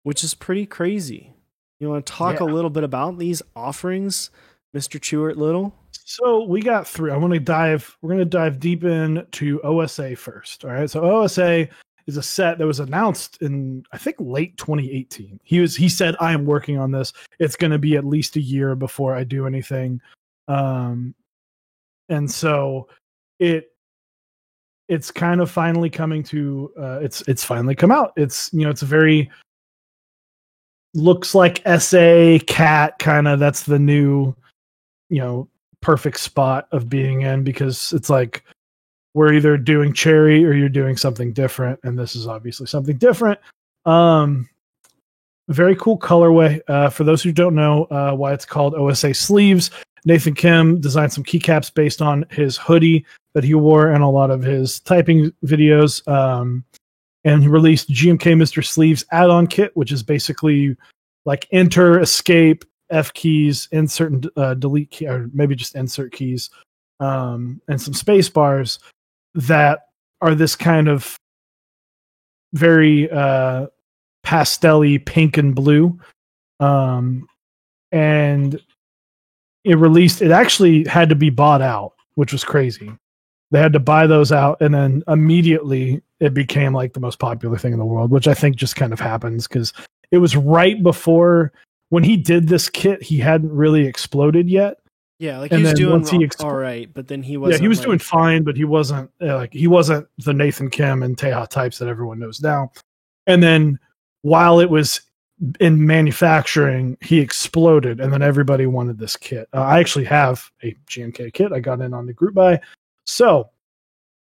which is pretty crazy. You want to talk a little bit about these offerings, Mr. Chewart Little? So we got three. We're going to dive deep into OSA first. All right. So OSA is a set that was announced in, I think, late 2018. He said, I am working on this. It's going to be at least a year before I do anything. And so it's kind of finally coming to, it's finally come out. It's a very, looks like SA cat kind of, that's the new, perfect spot of being in, because it's like we're either doing cherry or you're doing something different, and this is obviously something different. Very cool colorway. For those who don't know why it's called OSA sleeves, Nathan Kim designed some keycaps based on his hoodie that he wore in a lot of his typing videos, and he released GMK Mr. Sleeves add-on kit, which is basically like enter, escape, F keys, insert and delete key, or maybe just insert keys, and some space bars that are this kind of very pastel-y pink and blue. And it actually had to be bought out, which was crazy. They had to buy those out, and then immediately it became like the most popular thing in the world, which I think just kind of happens because it was right before. When he did this kit, he hadn't really exploded yet. Yeah, like he was doing all right, but then he wasn't. Yeah, he was doing fine, but he wasn't the Nathan Kim and Teja types that everyone knows now. And then while it was in manufacturing, he exploded, and then everybody wanted this kit. I actually have a GMK kit. I got in on the group buy. So,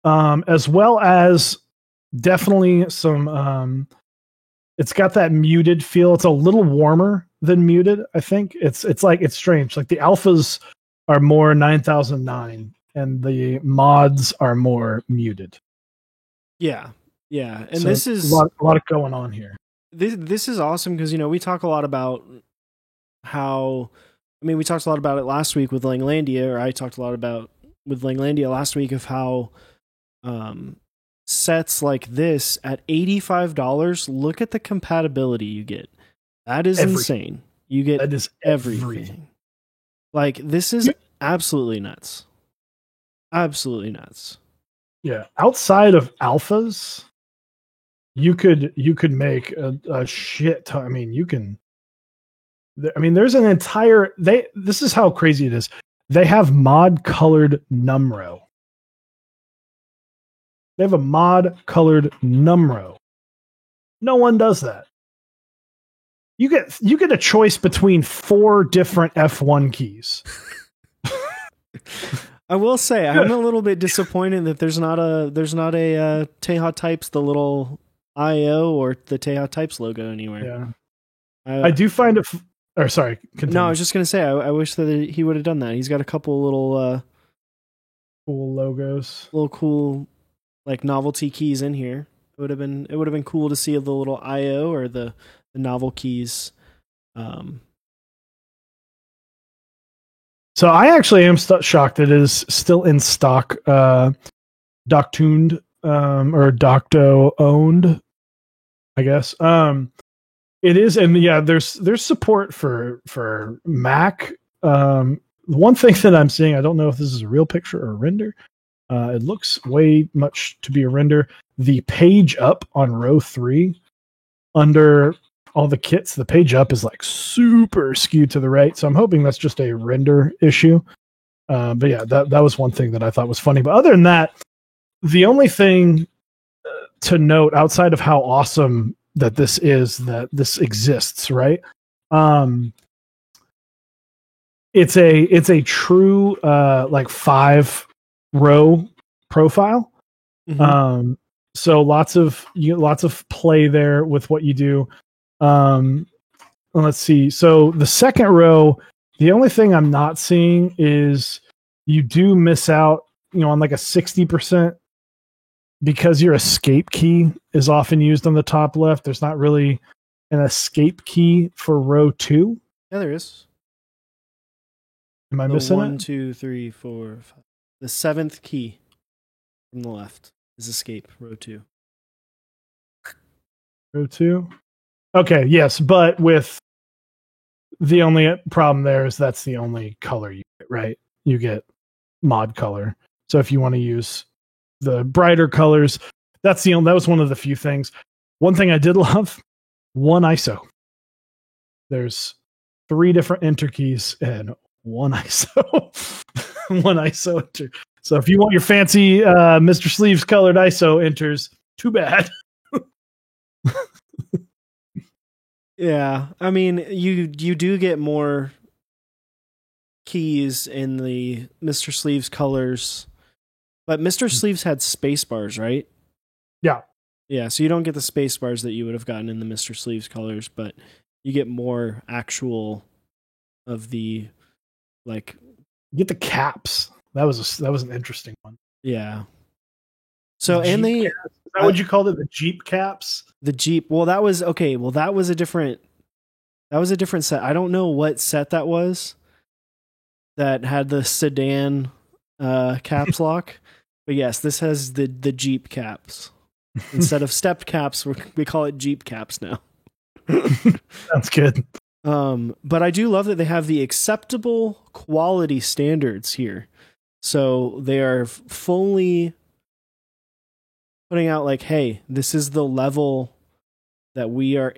as well as definitely some, it's got that muted feel. It's a little warmer than muted. I think it's strange. Like the alphas are more 9009 and the mods are more muted. Yeah. And so this is a lot going on here. This is awesome because, we talk a lot about how, we talked a lot about it last week with Langlandia, or I talked a lot about with Langlandia last week of how, sets like this at $85, look at the compatibility you get. That is insane. You get that is everything. Like, this is absolutely nuts. Absolutely nuts. Yeah. Outside of alphas, you could make a shit ton. There's an entire, this is how crazy it is. They have mod colored Numro. They have a mod colored Numro. No one does that. You get a choice between 4 different F1 keys. I will say I'm a little bit disappointed that there's not a Teja Types, the little IO or the Teja Types logo anywhere. Yeah, I do find it. Sorry, continue. No, I was just gonna say I wish that he would have done that. He's got a couple little cool logos, little cool like novelty keys in here. It would have been cool to see the little IO or the novel keys. So I actually am shocked that it is still in stock. Doctuned or Docto owned, I guess. It is, and yeah, there's support for Mac. One thing that I'm seeing, I don't know if this is a real picture or a render. It looks way much to be a render. The page up on row 3 under all the kits, the page up is like super skewed to the right. So I'm hoping that's just a render issue. But yeah, that was one thing that I thought was funny. But other than that, the only thing to note outside of how awesome that this exists, right? It's a true like 5-row profile. Mm-hmm. So lots of play there with what you do. Let's see. So the second row, the only thing I'm not seeing is you do miss out, on like a 60%, because your escape key is often used on the top left. There's not really an escape key for row 2. Yeah, there is. Am I The missing one, it? 2, 3, 4, 5. The seventh key from the left is escape, row 2. Row 2. Okay, yes, but with the only problem there is that's the only color you get, right? You get mod color. So if you want to use the brighter colors, that was one of the few things. One thing I did love, one ISO. There's 3 different enter keys and one ISO. One ISO enter. So if you want your fancy Mr. Sleeves colored ISO enters, too bad. Yeah, I mean, you do get more keys in the Mr. Sleeves colors, but Mr. Sleeves had space bars, right? Yeah. Yeah, so you don't get the space bars that you would have gotten in the Mr. Sleeves colors, but you get more actual of the like. You get the caps. That was an interesting one. Yeah. So The and Jeep they caps. Is that what you called it? The Jeep caps? the Jeep. Well, that was okay. Well, that was a different set. I don't know what set that was. That had the sedan caps lock, but yes, this has the Jeep caps instead of stepped caps. We call it Jeep caps now. That's good. But I do love that they have the acceptable quality standards here. So they are fully putting out like, hey, this is the level that we are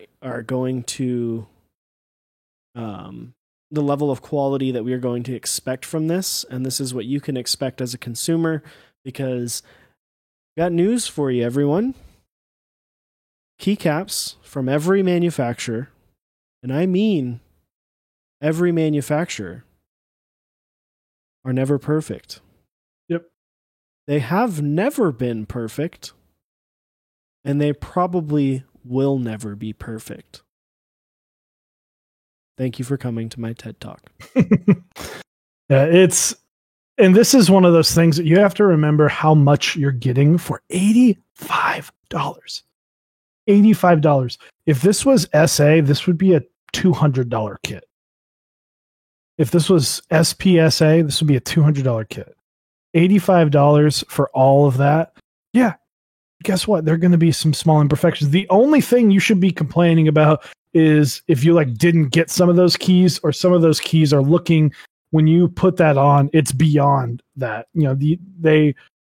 going to, the level of quality that we are going to expect from this. And this is what you can expect as a consumer, because got news for you, everyone. Keycaps from every manufacturer, and I mean every manufacturer, are never perfect. Yep. They have never been perfect, and they probably will never be perfect. Thank you for coming to my TED Talk. Yeah, and this is one of those things that you have to remember how much you're getting for $85. $85. If this was SA, this would be a $200 kit. If this was SPSA, this would be a $200 kit. $85 for all of that. Yeah. Guess what? There are going to be some small imperfections. The only thing you should be complaining about is if you didn't get some of those keys, or some of those keys are looking, when you put that on, it's beyond that.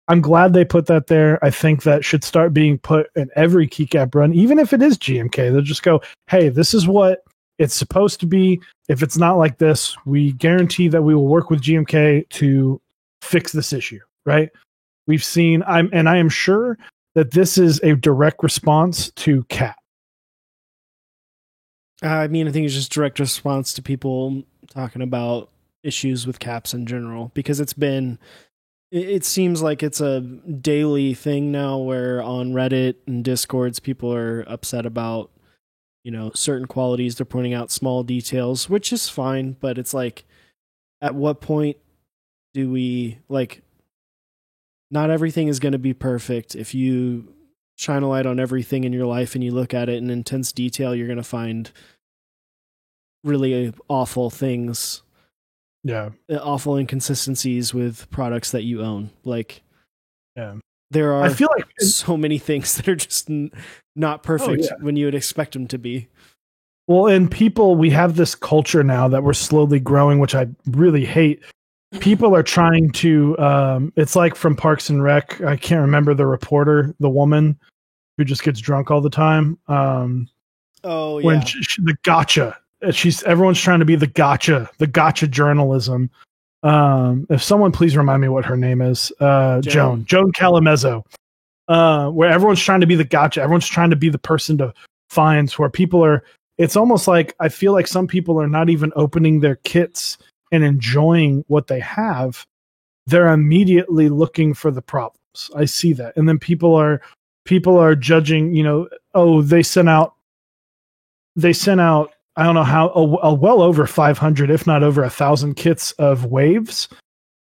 I'm glad they put that there. I think that should start being put in every keycap run, even if it is GMK. They'll just go, hey, this is what it's supposed to be. If it's not like this, we guarantee that we will work with GMK to fix this issue, right? We've seen, I am sure that this is a direct response to CAT. I mean, I think it's just direct response to people talking about issues with caps in general, because it seems like it's a daily thing now where on Reddit and Discords, people are upset about, certain qualities. They're pointing out small details, which is fine, but it's like, at what point do we, not everything is going to be perfect. If you shine a light on everything in your life and you look at it in intense detail, you're going to find really awful things. Yeah. Awful inconsistencies with products that you own. Yeah. There are, I feel like so many things that are just not perfect when you would expect them to be. Well, and we have this culture now that we're slowly growing, which I really hate. People are trying to, it's like from Parks and Rec. I can't remember the reporter, the woman who just gets drunk all the time. When the gotcha, everyone's trying to be the gotcha journalism. If someone please remind me what her name is, Joan Calamezzo, where everyone's trying to be the gotcha. Everyone's trying to be the person to find, where people are, it's almost like, I feel like some people are not even opening their kits and enjoying what they have. They're immediately looking for the problems. I see that. And then people are judging, they sent out, I don't know how, well over 500, if not over 1,000 kits of waves.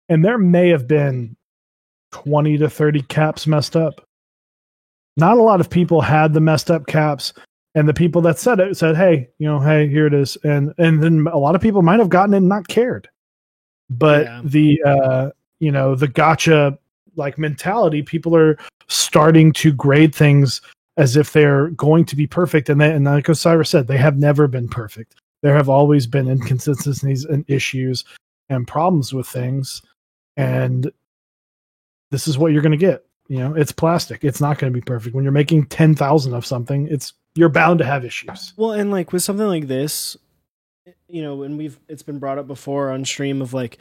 And there may have been 20 to 30 caps messed up. Not a lot of people had the messed up caps. And the people that said it said, hey, hey, here it is. And then a lot of people might have gotten it and not cared. But Yeah. the gotcha like mentality, people are starting to grade things as if they're going to be perfect. And like Osiris said, they have never been perfect. There have always been inconsistencies and issues and problems with things. And this is what you're going to get. It's plastic. It's not going to be perfect. When you're making 10,000 of something, you're bound to have issues. Well, and like with something like this, and it's been brought up before on stream of like,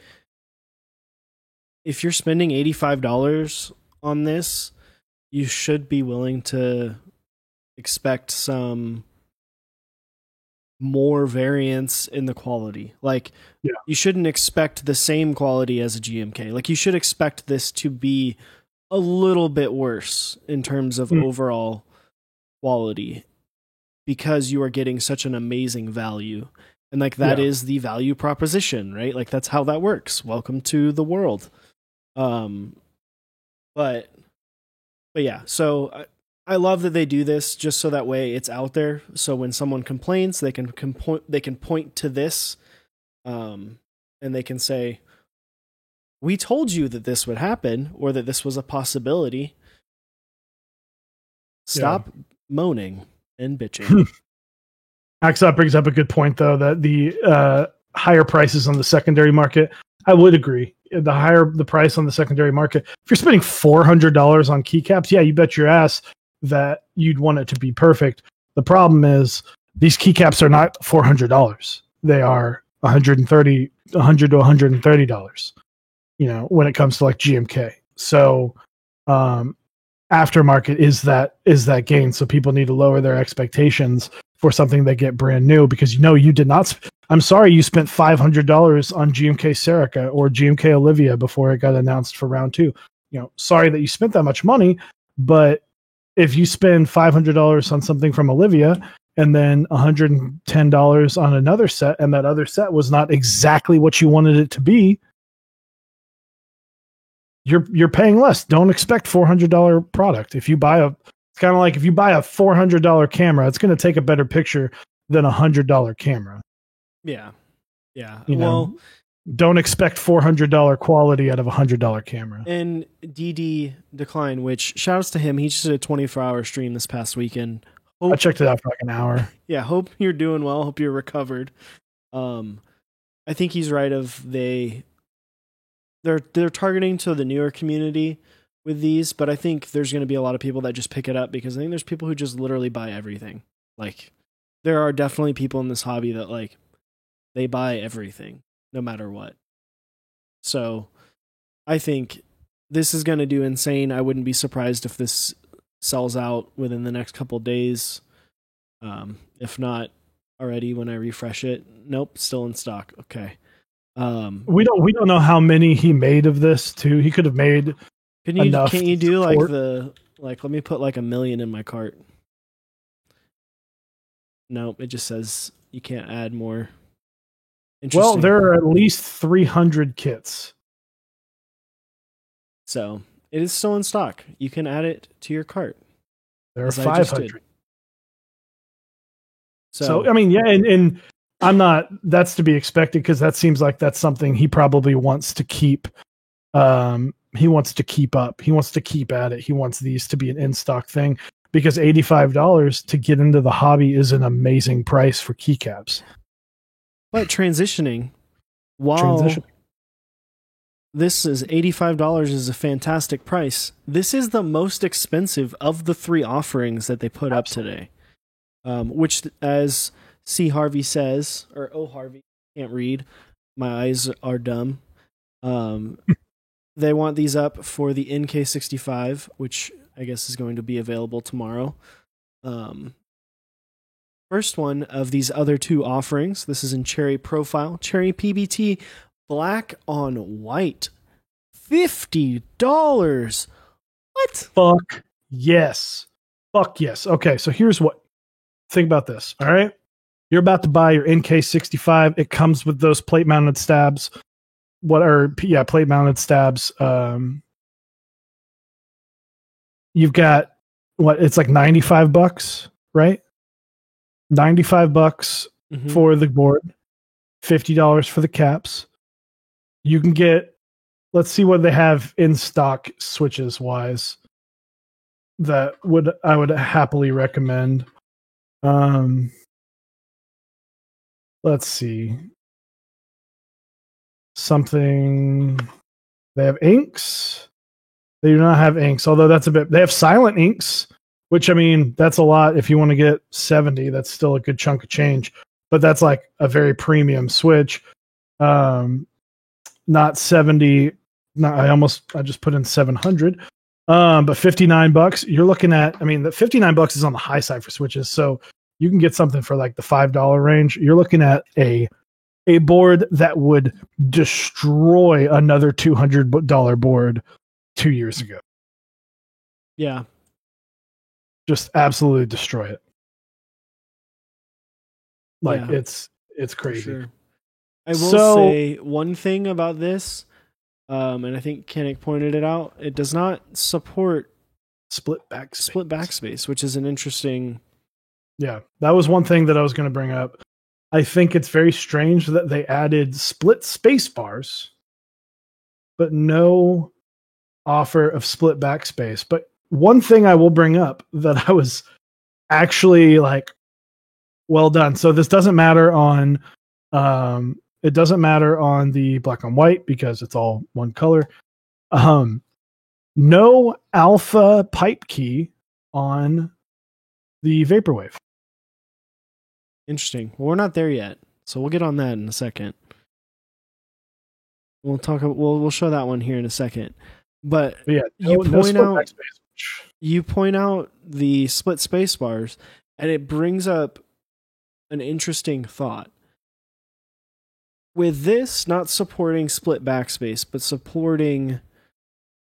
if you're spending $85 on this, you should be willing to expect some more variance in the quality. Like, you shouldn't expect the same quality as a GMK. Like, you should expect this to be a little bit worse in terms of overall quality, because you are getting such an amazing value. And like, that is the value proposition, right? Like, that's how that works. Welcome to the world. But yeah, so I love that they do this just so that way it's out there. So when someone complains, they can point to this, and they can say, we told you that this would happen, or that this was a possibility. Stop moaning and bitching. Axel brings up a good point, though, that the higher prices on the secondary market, I would agree. The higher the price on the secondary market, if you're spending $400 on keycaps, you bet your ass that you'd want it to be perfect. The problem is these keycaps are not $400. They are $100 to $130, when it comes to like GMK. So aftermarket is that gain. So people need to lower their expectations for something they get brand new, because you did not. I'm sorry you spent $500 on GMK Serica or GMK Olivia before it got announced for round 2. Sorry that you spent that much money, but if you spend $500 on something from Olivia and then $110 on another set, and that other set was not exactly what you wanted it to be, you're paying less. Don't expect $400 product. It's kind of like if you buy a $400 camera, it's going to take a better picture than a $100 camera. Yeah. Don't expect $400 quality out of a $100 camera. And DD Decline, which shouts to him, he just did a 24-hour stream this past weekend. I checked it out for like an hour. Yeah, hope you're doing well. Hope you're recovered. I think he's right. They're targeting to the newer community with these, but I think there's going to be a lot of people that just pick it up, because I think there's people who just literally buy everything. Like, there are definitely people in this hobby that like, they buy everything no matter what. So I think this is going to do insane. I wouldn't be surprised if this sells out within the next couple days. If not already when I refresh it. Nope, still in stock. Okay. We don't know how many he made of this too. He could have made enough. Can't you do let me put like 1 million in my cart? Nope, it just says you can't add more. Well, there are at least 300 kits. So it is still in stock. You can add it to your cart. There are 500. So I mean, and I'm not. That's to be expected, because that seems like that's something he probably wants to keep. He wants to keep up. He wants to keep at it. He wants these to be an in-stock thing, because $85 to get into the hobby is an amazing price for keycaps. But transitioning, this is $85 is a fantastic price. This is the most expensive of the 3 offerings that they put up today. Which, as C. Harvey says, or O. Harvey, can't read. My eyes are dumb. They want these up for the NK65, which I guess is going to be available tomorrow. First one of these other 2 offerings. This is in Cherry Profile. Cherry PBT black on white. $50. What? Fuck yes. Okay, so here's what. Think about this, all right? You're about to buy your NK65. It comes with those plate-mounted stabs. Plate-mounted stabs. You've got, it's like $95, right? $95 for the board, $50 for the caps. You can get, let's see what they have in stock switches wise that I would happily recommend. Let's see. Something, they have inks. They do not have inks, although that's a bit, they have silent inks, which I mean, that's a lot. If you want to get 70, that's still a good chunk of change, but that's like a very premium switch. Not 70. I just put in 700. But $59, you're looking at, I mean, the $59 is on the high side for switches. So you can get something for like the $5 range. You're looking at a board that would destroy another $200 board 2 years ago. Yeah. Just absolutely destroy it. Like Yeah, it's crazy. sure. I will say one thing about this, and I think Kennick pointed it out. It does not support split backspace, which is an interesting. Yeah, that was one thing that I was going to bring up. I think it's very strange that they added split space bars, but no offer of split backspace. But one thing I will bring up that I was actually like, well done. So this doesn't matter on, it doesn't matter on the black and white because it's all one color. No alpha pipe key on the Vaporwave. Interesting. Well, we're not there yet, so we'll get on that in a second. We'll talk. We'll show that one here in a second. But yeah, you point out the split space bars, and it brings up an interesting thought. With this not supporting split backspace, but supporting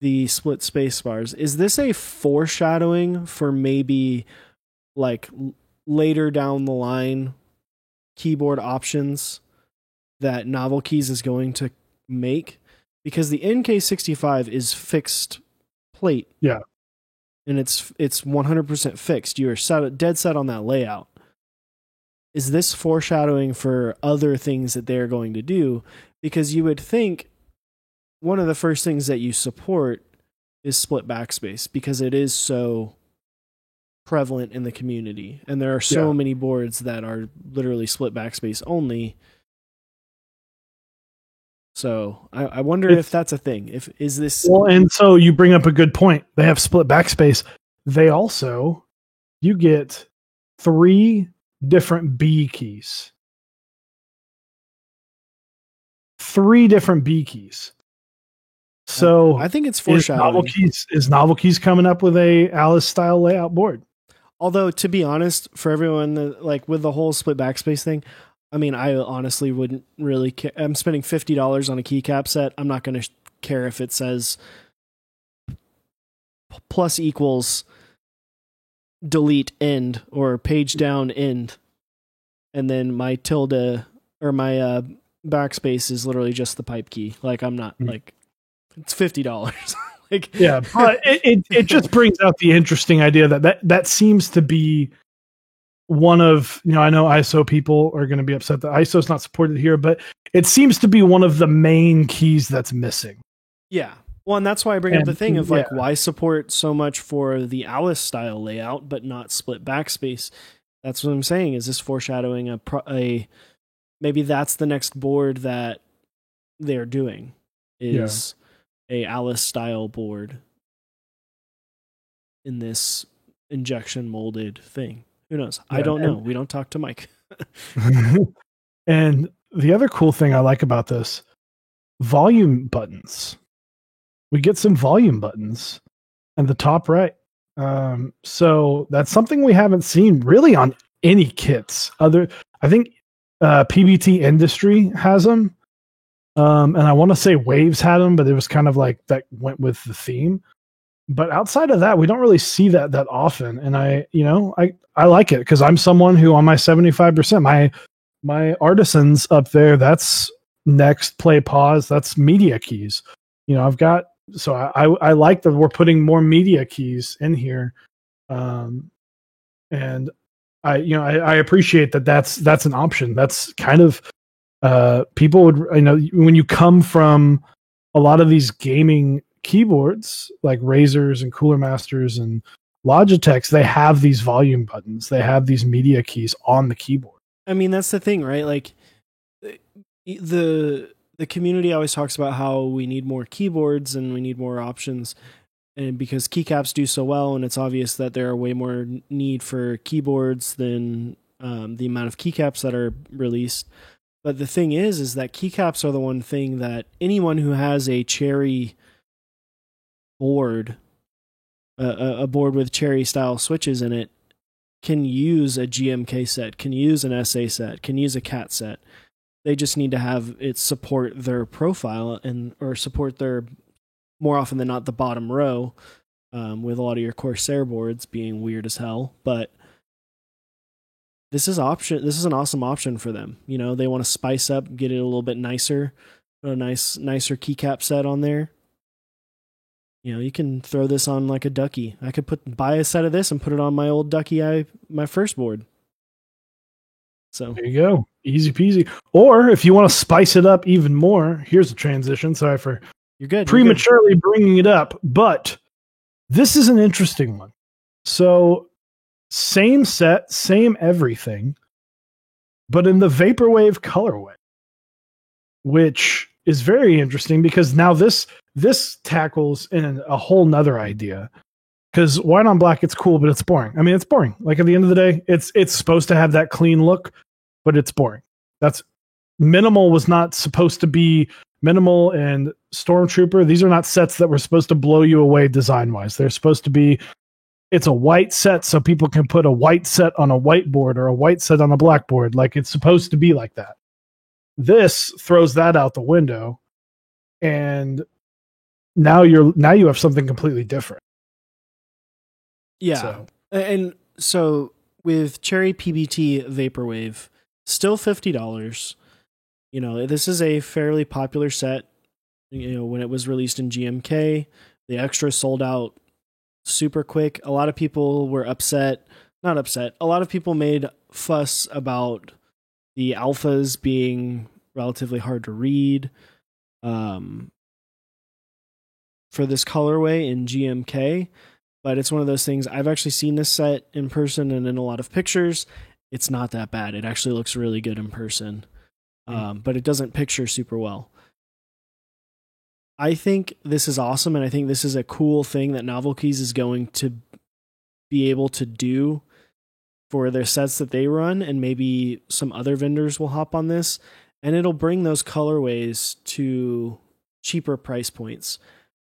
the split space bars, is this a foreshadowing for maybe like later down the line keyboard options that Novel Keys is going to make? Because the NK65 is fixed plate. Yeah. And it's 100% fixed. You are dead set on that layout. Is this foreshadowing for other things that they're going to do? Because you would think one of the first things that you support is split backspace because it is so prevalent in the community. And there are so many boards that are literally split backspace only. So I wonder if that's a thing. Is this well? And so you bring up a good point. They have split backspace. They also, you get 3 different B keys. 3 different B keys. So I think it's foreshadowing. Is Novel Keys coming up with a Alice style layout board? Although, to be honest, for everyone like with the whole split backspace thing, I mean, I honestly wouldn't really care. I'm spending $50 on a keycap set. I'm not going to care if it says plus equals delete end or page down end. And then my tilde or my backspace is literally just the pipe key. Like I'm not like it's $50. Like yeah, but it just brings out the interesting idea that seems to be one of, I know ISO people are going to be upset that ISO is not supported here, but it seems to be one of the main keys that's missing. Yeah. Well, and that's why I bring up the thing of like, why support so much for the Alice style layout, but not split backspace? That's what I'm saying. Is this foreshadowing a maybe that's the next board that they're doing is a Alice style board in this injection molded thing. Who knows? I don't know. We don't talk to Mike. And the other cool thing I like about this, volume buttons. We get some volume buttons in the top right. So that's something we haven't seen really on any kits. I think PBT Industry has them. And I want to say Waves had them, but it was kind of like that went with the theme. But outside of that, we don't really see that often. And I like it because I'm someone who on my 75%, my artisans up there, that's next, play, pause, that's media keys. I've got, so I like that we're putting more media keys in here. And I appreciate that that's an option. That's kind of People would, when you come from a lot of these gaming keyboards like Razers and Cooler Masters and Logitechs, they have these volume buttons, they have these media keys on the keyboard. I mean, that's the thing, right? Like the community always talks about how we need more keyboards and we need more options, and because keycaps do so well, and it's obvious that there are way more need for keyboards than the amount of keycaps that are released. But the thing is that keycaps are the one thing that anyone who has a Cherry board, a board with Cherry style switches in it, can use a GMK set, can use an SA set, can use a CAT set. They just need to have it support their profile or support their, more often than not, the bottom row, with a lot of your Corsair boards being weird as hell. But this is an awesome option for them. They want to spice up, get it a little bit nicer, put a nicer keycap set on there. You can throw this on like a Ducky. I could buy a set of this and put it on my old Ducky, my first board. So there you go. Easy peasy. Or if you want to spice it up even more, here's a transition. Sorry for prematurely bringing it up, but this is an interesting one. So same set, same everything, but in the Vaporwave colorway, which is very interesting because now this tackles in a whole nother idea. Because white on black, it's cool, but it's boring. I mean, it's boring. Like at the end of the day, it's supposed to have that clean look, but it's boring. That's Minimal was not supposed to be Minimal and Stormtrooper. These are not sets that were supposed to blow you away design wise. They're supposed to be, it's a white set so people can put a white set on a whiteboard or a white set on a blackboard. Like it's supposed to be like that. This throws that out the window, and now you have something completely different. Yeah. And so with Cherry PBT Vaporwave, still $50. This is a fairly popular set. When it was released in GMK, the extra sold out super quick. A lot of people were not upset. A lot of people made fuss about the alphas being relatively hard to read for this colorway in GMK. But it's one of those things. I've actually seen this set in person and in a lot of pictures. It's not that bad. It actually looks really good in person. But it doesn't picture super well. I think this is awesome, and I think this is a cool thing that Novel Keys is going to be able to do for their sets that they run, and maybe some other vendors will hop on this, and it'll bring those colorways to cheaper price points.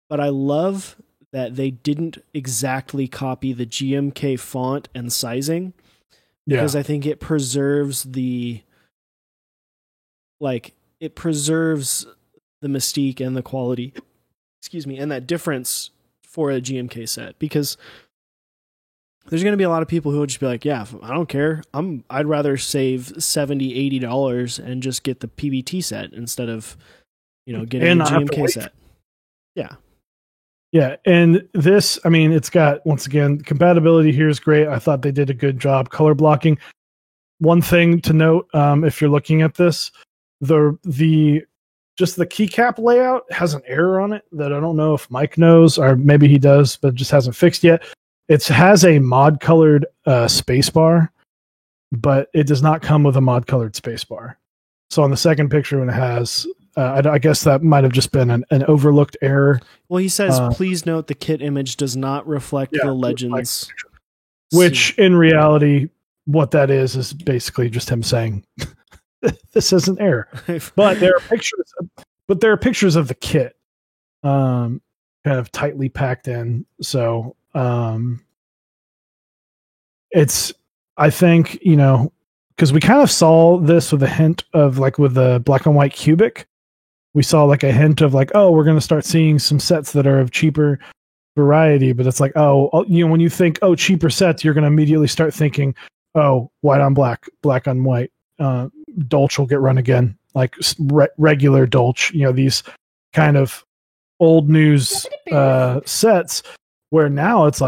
But I love that they didn't exactly copy the GMK font and sizing, because I think it preserves the mystique and the quality, and that difference for a GMK set, because there's going to be a lot of people who will just be like, yeah, I don't care. I'd rather save $70, $80 and just get the PBT set instead of, getting a GMK set. Yeah. Yeah. And this, I mean, it's got, once again, compatibility here is great. I thought they did a good job color blocking. One thing to note, if you're looking at this, just the keycap layout has an error on it that I don't know if Mike knows, or maybe he does, but just hasn't fixed yet. It has a mod colored spacebar, but it does not come with a mod colored spacebar. So on the second picture, when it has, I guess that might have just been an overlooked error. Well, he says, please note the kit image does not reflect the legends. Which in reality, what that is basically just him saying, this is an error. But there are pictures of the kit kind of tightly packed in. So it's, I think, because we kind of saw this with a hint of with the black and white cubic. We saw a hint of oh, we're going to start seeing some sets that are of cheaper variety, but it's when you think, cheaper sets, you're going to immediately start thinking, white on black, black on white. Dolch will get run again, regular Dolch, these kind of old news sets, where now it's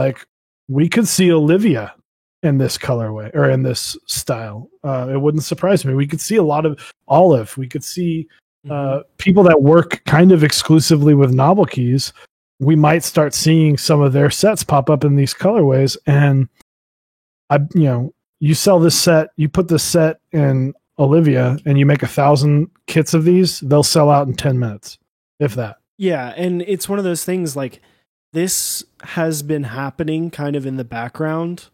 we could see Olivia in this colorway or in this style. It wouldn't surprise me. We could see a lot of olive. We could see people that work kind of exclusively with novel keys. We might start seeing some of their sets pop up in these colorways. And you sell this set, you put this set in Olivia, and you make 1,000 kits of these. They'll sell out in 10 minutes, if that. Yeah, and it's one of those things like this has been happening kind of in the background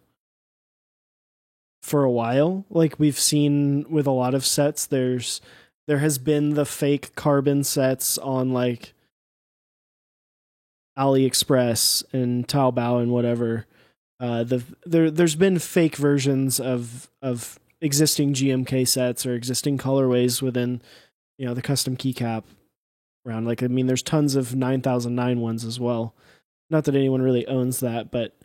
for a while. Like we've seen with a lot of sets, there has been the fake carbon sets on like AliExpress and Taobao and whatever. There's been fake versions of existing GMK sets or existing colorways within, the custom keycap round. Like, I mean, there's tons of 9009 ones as well. Not that anyone really owns that, but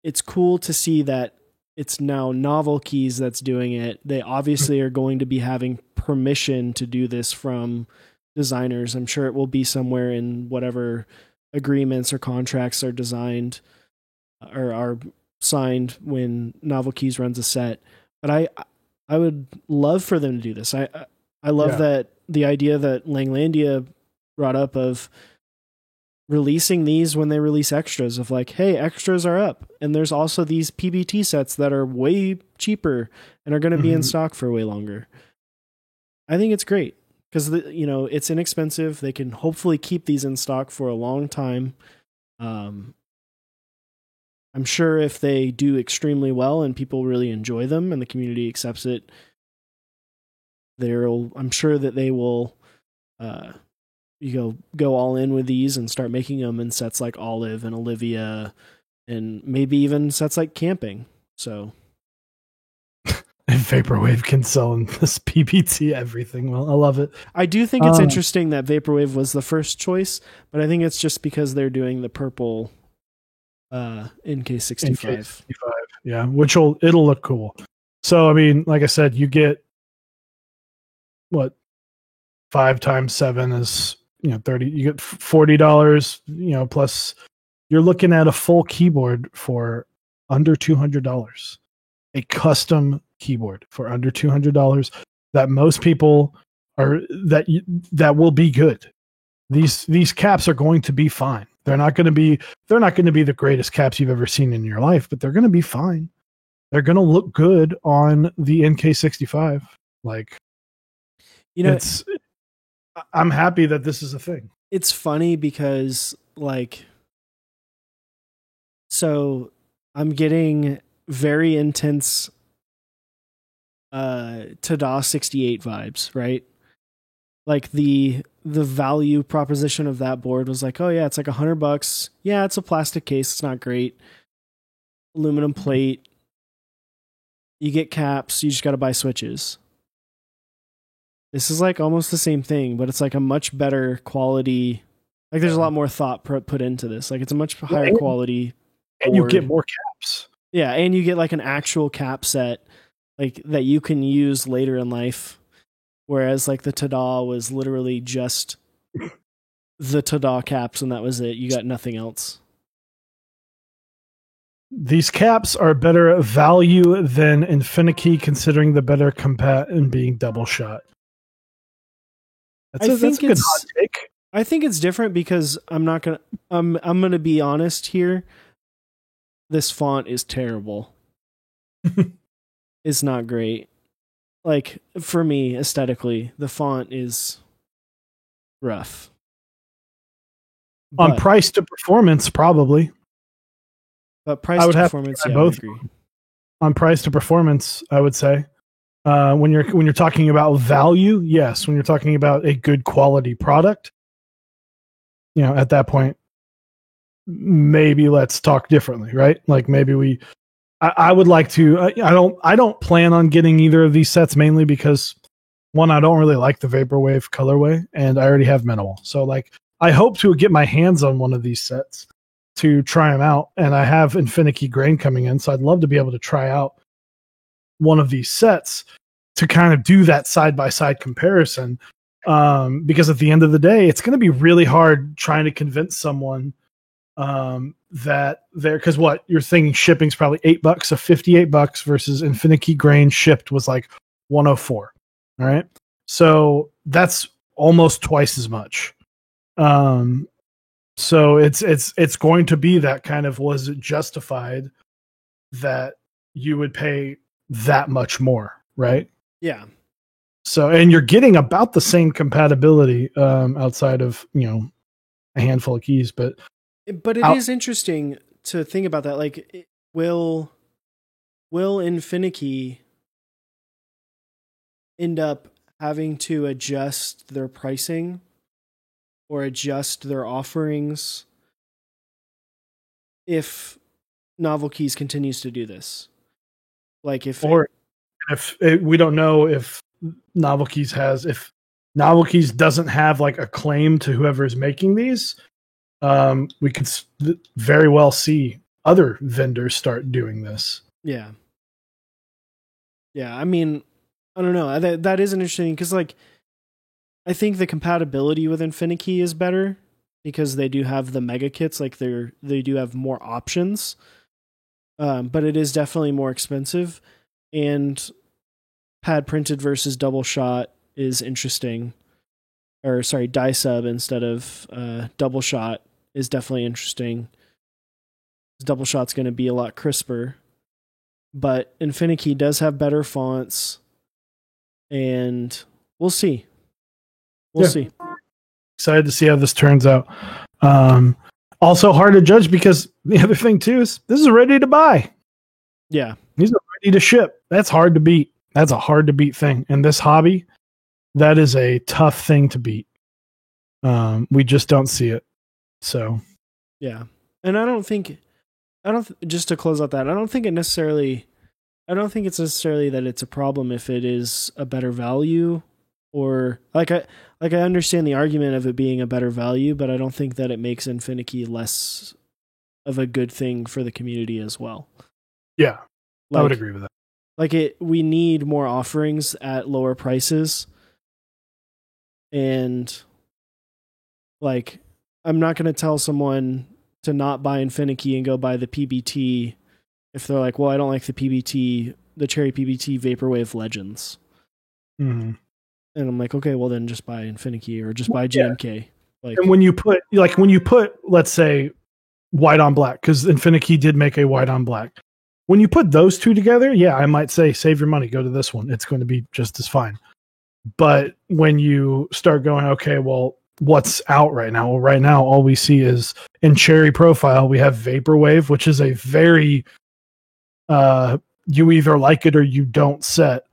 it's cool to see that it's now Novel Keys that's doing it. They obviously are going to be having permission to do this from designers. I'm sure it will be somewhere in whatever agreements or contracts are designed or are signed when Novel Keys runs a set. But I would love for them to do this. I love that the idea that Langlandia brought up of releasing these when they release extras, of like, hey, extras are up, and there's also these PBT sets that are way cheaper and are going to be in stock for way longer. I think it's great because it's inexpensive. They can hopefully keep these in stock for a long time. I'm sure if they do extremely well and people really enjoy them and the community accepts it, I'm sure that they will go all in with these and start making them in sets like Olive and Olivia and maybe even sets like Camping. So and Vaporwave can sell in this PBT everything. Well, I love it. I do think it's interesting that Vaporwave was the first choice, but I think it's just because they're doing the purple NK65. NK65, yeah, it'll look cool. So I mean, like I said, you get what 5 times 7 is 30. You get $40, plus you're looking at a full keyboard for under $200. A custom keyboard for under $200 that most people that will be good. These caps are going to be fine. They're not going to be the greatest caps you've ever seen in your life, but they're going to be fine. They're going to look good on the NK65. Like, I'm happy that this is a thing. It's funny because so I'm getting very intense Tada 68 vibes, right? Like the value proposition of that board was like, oh yeah, it's like $100. Yeah, it's a plastic case. It's not great. Aluminum plate. You get caps. You just got to buy switches. This is like almost the same thing, but it's like a much better quality. Like there's a lot more thought put into this. Like it's a much higher quality. And you get more caps. Yeah, and you get like an actual cap set like that you can use later in life. Whereas like the Tada was literally just the Tada caps and that was it. You got nothing else. These caps are better value than Infinikey, considering the better compat and being double shot. That's a good hot take. I think it's different because I'm gonna be honest here. This font is terrible. It's not great. Like for me, aesthetically, the font is rough. On price to performance, probably. But price to performance, yeah, both. I agree. On price to performance, I would say. When you're talking about value, yes. When you're talking about a good quality product, at that point, maybe let's talk differently, right? Like maybe I would like to. I don't plan on getting either of these sets, mainly because one, I don't really like the Vaporwave colorway, and I already have Minimal. So like, I hope to get my hands on one of these sets to try them out, and I have Infinity Grain coming in, so I'd love to be able to try out one of these sets to kind of do that side-by-side comparison, because at the end of the day, it's going to be really hard trying to convince someone that there, because what you're thinking shipping's probably $8, so $58 versus Infinity Grain shipped was like 104. All right, so that's almost twice as much. So it's going to be that kind of, was it justified that you would pay that much more, right? Yeah. So, and you're getting about the same compatibility outside of, a handful of keys, but it is interesting to think about that. Like, will Infinity end up having to adjust their pricing or adjust their offerings if Novel Keys continues to do this? Like, if we don't know if Novel Keys doesn't have like a claim to whoever is making these, we could very well see other vendors start doing this. Yeah. I mean, I don't know. That is interesting because, like, I think the compatibility with Infinity is better because they do have the mega kits. Like, they do have more options, but it is definitely more expensive. And pad printed versus double shot is interesting. Or sorry, die sub instead of double shot is definitely interesting. Double shot's going to be a lot crisper, but Infinity does have better fonts, and we'll see. We'll see. Excited to see how this turns out. Also hard to judge because the other thing too is this is ready to buy. Yeah, these are ready to ship. That's hard to beat. That's a hard to beat thing in this hobby. That is a tough thing to beat. We just don't see it. So, yeah. And just to close out that, I don't think it's necessarily that it's a problem if it is a better value, or I understand the argument of it being a better value, but I don't think that it makes Infinity less of a good thing for the community as well. Yeah. I would agree with that. Like, we need more offerings at lower prices. And like, I'm not going to tell someone to not buy Infinity and go buy the PBT if they're like, well, I don't like the PBT, the Cherry PBT Vaporwave Legends. Mm-hmm. And I'm like, okay, well then just buy Infinity or just buy GMK. Like, and when you put, let's say, white on black, because Infinity did make a white on black. When you put those two together, yeah, I might say save your money, go to this one. It's going to be just as fine. But when you start going, okay, well, what's out right now? Well, right now, all we see is in Cherry Profile, we have Vaporwave, which is a very, you either like it or you don't set,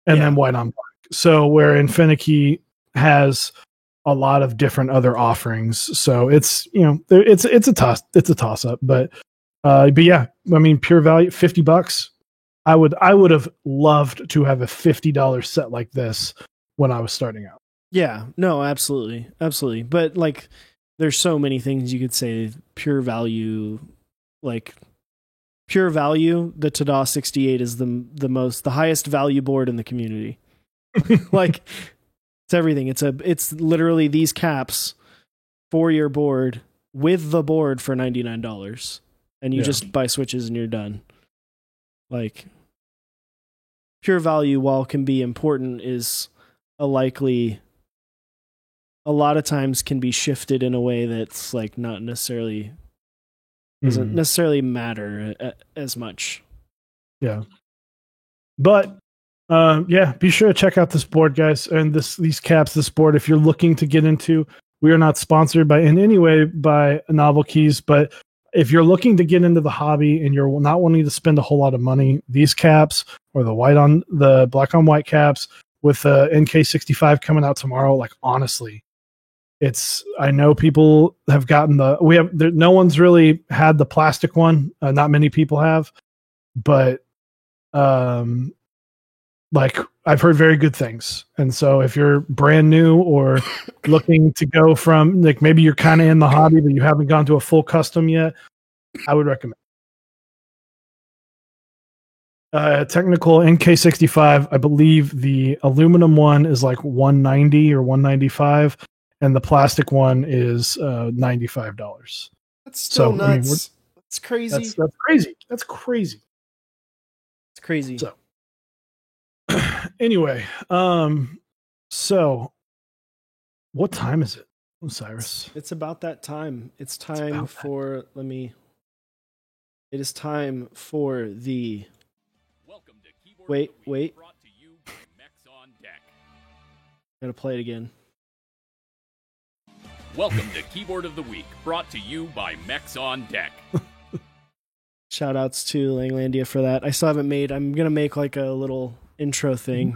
and then white on black. So where Infinity has a lot of different other offerings. So it's, it's a toss up, but yeah, I mean, pure value, $50. I would have loved to have a $50 set like this when I was starting out. Yeah, no, absolutely. But like, there's so many things you could say. Pure value, the Tada 68 is the highest value board in the community. Like, it's everything. It's literally these caps for your board with the board for $99, and you just buy switches and you're done. Like, pure value, while can be important, is a lot of times can be shifted in a way that's like not necessarily doesn't necessarily matter as much. Yeah. But be sure to check out this board, guys, and these caps, this board, if you're looking to get into. We are not sponsored in any way by Novel Keys, but if you're looking to get into the hobby and you're not wanting to spend a whole lot of money, these caps or the black on white caps with NK65 coming out tomorrow, like, honestly, I know people have gotten no one's really had the plastic one. Not many people have, but like, I've heard very good things. And so if you're brand new or looking to go from, like, maybe you're kind of in the hobby, but you haven't gone to a full custom yet, I would recommend. Technical NK65, I believe the aluminum one is like $190 or $195, and the plastic one is $95. That's still So, I mean, nuts. It's crazy. that's crazy. That's crazy. It's crazy. So, anyway, so what time is it, Osiris? It's about that time. It's time for it is time for the Welcome to Keyboard Wait, of the Week, wait. brought to you by Mechs on Deck. Gotta play it again. Welcome to Keyboard of the Week, brought to you by Mechs on Deck. Shout outs to Langlandia for that. I still haven't made. I'm gonna make like a little intro thing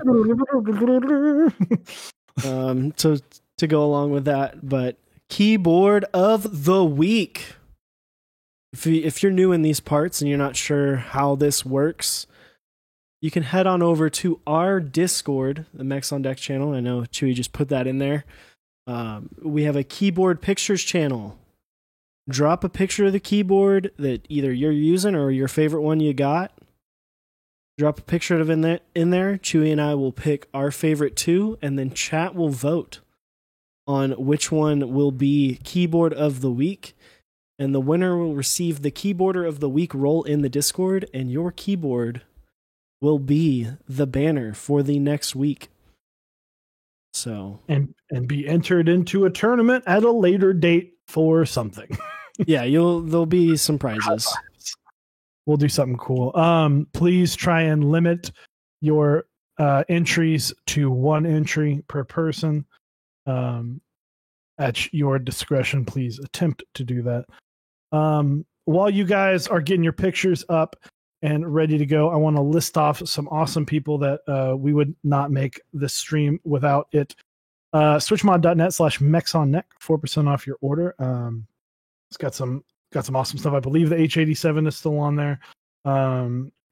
to go along with that. But Keyboard of the Week. If you're new in these parts and you're not sure how this works, you can head on over to our Discord, the Mechs on Deck channel. I know Chewy just put that in there. We have a keyboard pictures channel. Drop a picture of the keyboard that either you're using or your favorite one you got. Drop a picture of it in there. Chewy and I will pick our favorite two, and then chat will vote on which one will be Keyboard of the Week. And the winner will receive the Keyboarder of the Week role in the Discord, and your keyboard will be the banner for the next week. So and be entered into a tournament at a later date for something. yeah, there'll be some prizes. We'll do something cool. Please try and limit your entries to one entry per person. At your discretion, please attempt to do that. While you guys are getting your pictures up and ready to go, I want to list off some awesome people that we would not make this stream without it. Switchmod.net/mechsonneck, 4% off your order. It's got some awesome stuff. I believe the H87 is still on there.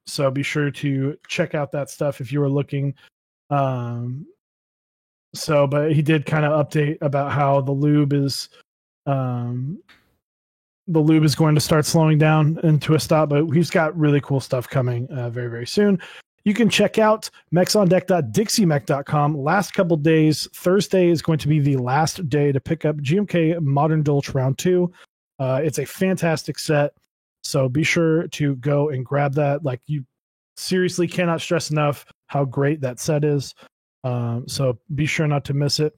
So be sure to check out that stuff if you are looking. But he did kind of update about how the lube is going to start slowing down into a stop, but he's got really cool stuff coming very, very soon. You can check out mechsondeck.dixiemech.com. Last couple days, Thursday is going to be the last day to pick up GMK Modern Dolch Round 2. It's a fantastic set, so be sure to go and grab that. Like, you seriously cannot stress enough how great that set is. So be sure not to miss it.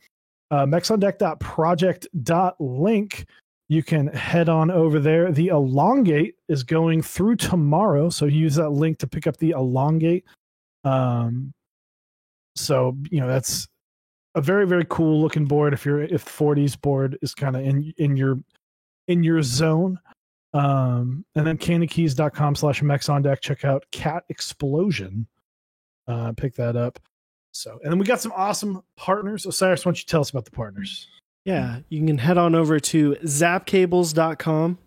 mechsondeck.project.link. You can head on over there. The Elongate is going through tomorrow, so use that link to pick up the Elongate. So that's a very, very cool looking board. If 40s board is kind of in your zone. And then candykeys.com/mechsondeck. Check out Cat Explosion. Pick that up. So, and then we got some awesome partners. Osiris, why don't you tell us about the partners? Yeah, you can head on over to zapcables.com.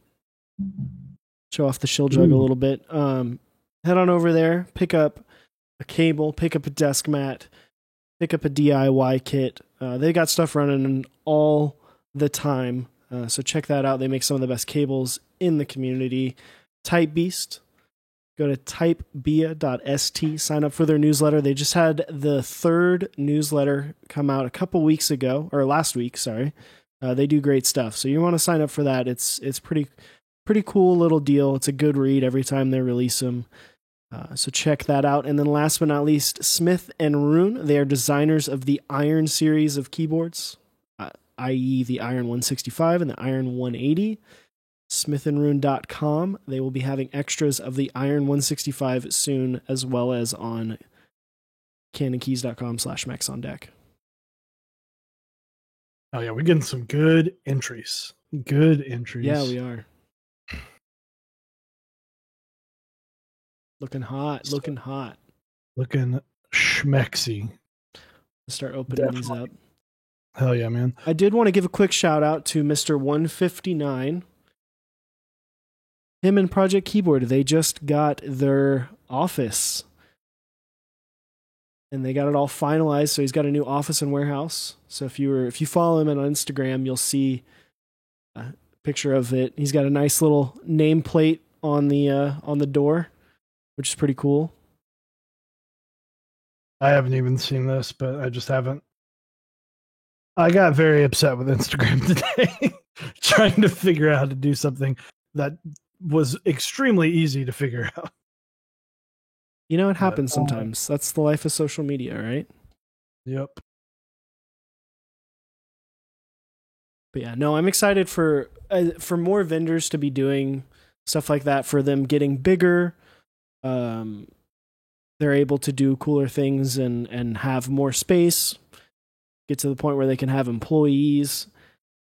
Show off the shield jug a little bit. Head on over there, pick up a cable, pick up a desk mat, pick up a DIY kit. They got stuff running all the time. So check that out. They make some of the best cables in the community. Type Beast. Go to typebia.st, sign up for their newsletter. They just had the third newsletter come out a couple weeks ago, or last week, sorry. They do great stuff. So you want to sign up for that. It's pretty cool little deal. It's a good read every time they release them. So check that out. And then last but not least, Smith & Rune. They are designers of the Iron series of keyboards, i.e. the Iron 165 and the Iron 180. smithandrune.com. They will be having extras of the Iron 165 soon, as well as on canonkeys.com/mechsondeck. Oh yeah, we're getting some good entries. Good entries. Yeah, we are. Looking hot. Looking hot. Looking schmexy. Start opening these up. Hell yeah, man. I did want to give a quick shout out to Mr. 159. Him and Project Keyboard, they just got their office. And they got it all finalized, so he's got a new office and warehouse. So if you follow him on Instagram, you'll see a picture of it. He's got a nice little nameplate on the door, which is pretty cool. I haven't even seen this, but I just haven't. I got very upset with Instagram today. trying to figure out how to do something that was extremely easy to figure out. You know, it happens sometimes. That's the life of social media, right? Yep. But yeah, no, I'm excited for more vendors to be doing stuff like that, for them getting bigger. They're able to do cooler things and have more space, get to the point where they can have employees.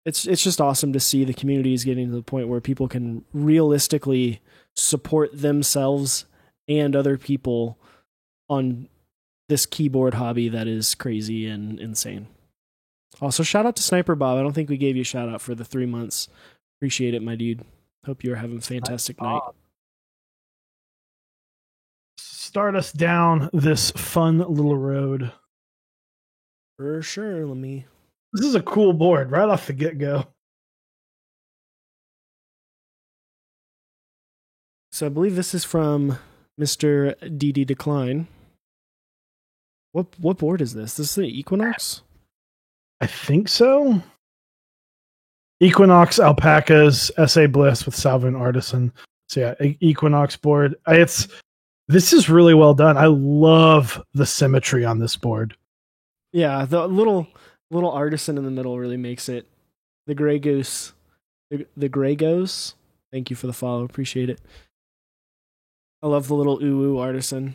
It's just awesome to see the community is getting to the point where people can realistically support themselves and other people on this keyboard hobby that is crazy and insane. Also, shout out to Sniper Bob. I don't think we gave you a shout out for the 3 months. Appreciate it, my dude. Hope you're having a fantastic night. Start us down this fun little road. For sure. This is a cool board right off the get-go. So I believe this is from Mr. DD Decline. What board is this? This is the Equinox? I think so. Equinox Alpacas SA Bliss with Salvin Artisan. So yeah, Equinox board. This is really well done. I love the symmetry on this board. Yeah, the little artisan in the middle really makes it. The Gray Goose. The Gray Goose. Thank you for the follow. Appreciate it. I love the little ooh artisan.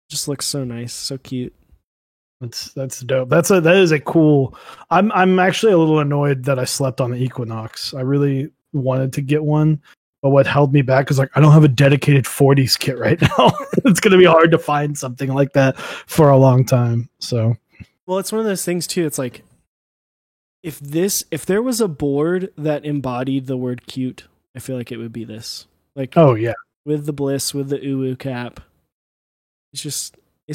Just looks so nice, so cute. That's dope. That is a cool. I'm actually a little annoyed that I slept on the Equinox. I really wanted to get one, but what held me back is like I don't have a dedicated 40s kit right now. It's going to be hard to find something like that for a long time. So, well, it's one of those things too. It's like if there was a board that embodied the word cute, I feel like it would be this. Like, oh yeah, with the bliss, with the ooh cap. It's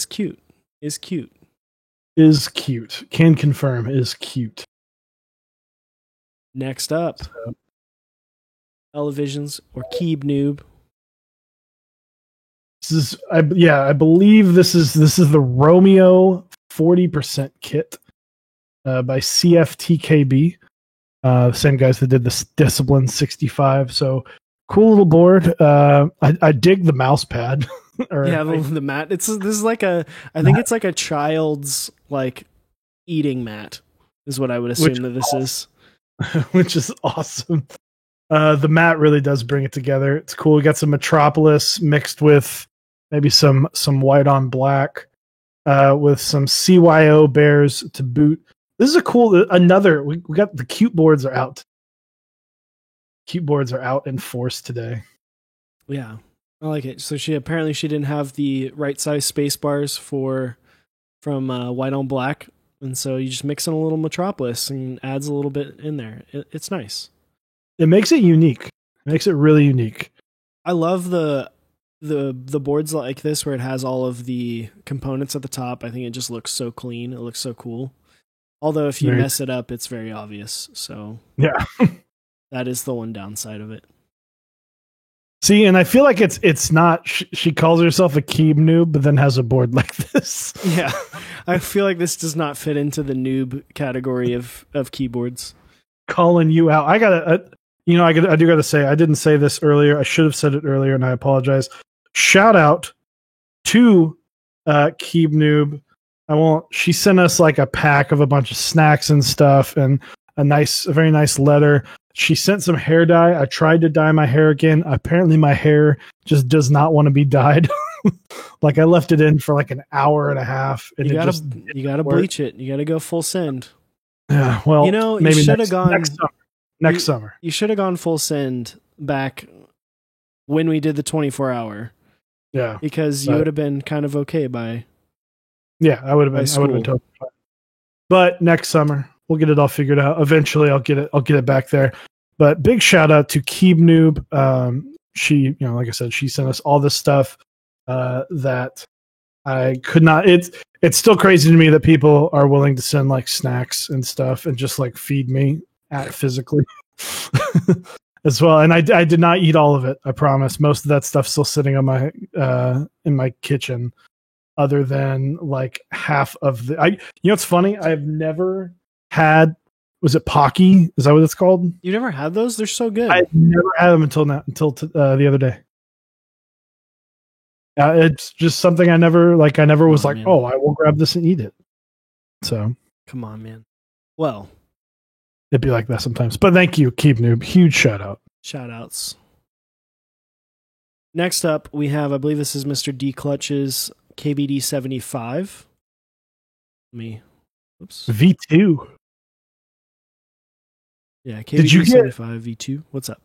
cute. Is cute. Can confirm is cute. Next up, Elevisions or Keeb Noob. This is I believe this is the Romeo 40% kit by CFTKB. The same guys that did this Discipline 65. So cool little board. I dig the mouse pad. The mat. This is like I think it's like a child's like eating mat is what I would assume that this is. Which is awesome. The mat really does bring it together. It's cool. We got some Metropolis mixed with maybe some white on black, with some CYO bears to boot. This is a cool. We got the cute boards are out. Cute boards are out in force today. Yeah. I like it. So she didn't have the right size space bars from white on black, and so you just mix in a little Metropolis and adds a little bit in there. It's nice. It makes it unique. It makes it really unique. I love the boards like this where it has all of the components at the top. I think it just looks so clean. It looks so cool. Although if you mess it up, it's very obvious. So yeah, that is the one downside of it. See, and I feel like it's not. She calls herself a Keeb noob, but then has a board like this. Yeah, I feel like this does not fit into the noob category of keyboards. Calling you out, I do gotta say, I didn't say this earlier. I should have said it earlier, and I apologize. Shout out to Keeb noob. She sent us like a pack of a bunch of snacks and stuff, and a very nice letter. She sent some hair dye. I tried to dye my hair again. Apparently my hair just does not want to be dyed. Like I left it in for like an hour and a half. And you gotta bleach it. You gotta go full send. Yeah, well, maybe you should have gone next summer. You should have gone full send back when we did the 24-hour. Yeah, because you would have been kind of okay by. Yeah, I would have been totally fine. But next summer, we'll get it all figured out. Eventually, I'll get it back there. But big shout out to Keeb Noob. She, like I said, she sent us all this stuff that I could not. It's still crazy to me that people are willing to send like snacks and stuff and just like feed me physically as well. And I did not eat all of it. I promise. Most of that stuff's still sitting on my in my kitchen. Other than like half of the, it's funny. I've never had Was it Pocky? Is that what it's called? You never had those? They're so good. I never had them until the other day. It's just something I never was like, man. oh, I will grab this and eat it. So Come on, man. Well, it'd be like that sometimes. But thank you, Keep Noob. Huge shout out. shout outs. Next up, we have, I believe this is Mr. D Clutch's KBD 75. Oops. V2. Yeah, Did you KBD get 75 V2. What's up?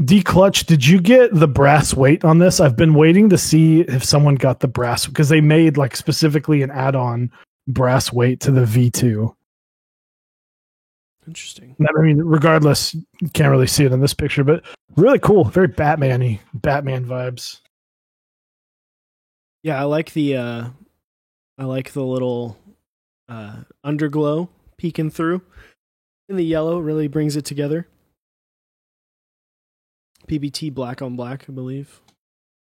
D Clutch? Did you get the brass weight on this? I've been waiting to see if someone got the brass because they made like specifically an add-on brass weight to the V2. Interesting. I mean, regardless, you can't really see it in this picture, but really cool. Very Batman-y. Batman vibes. Yeah, I like the little underglow peeking through. And the yellow really brings it together. PBT black on black, I believe.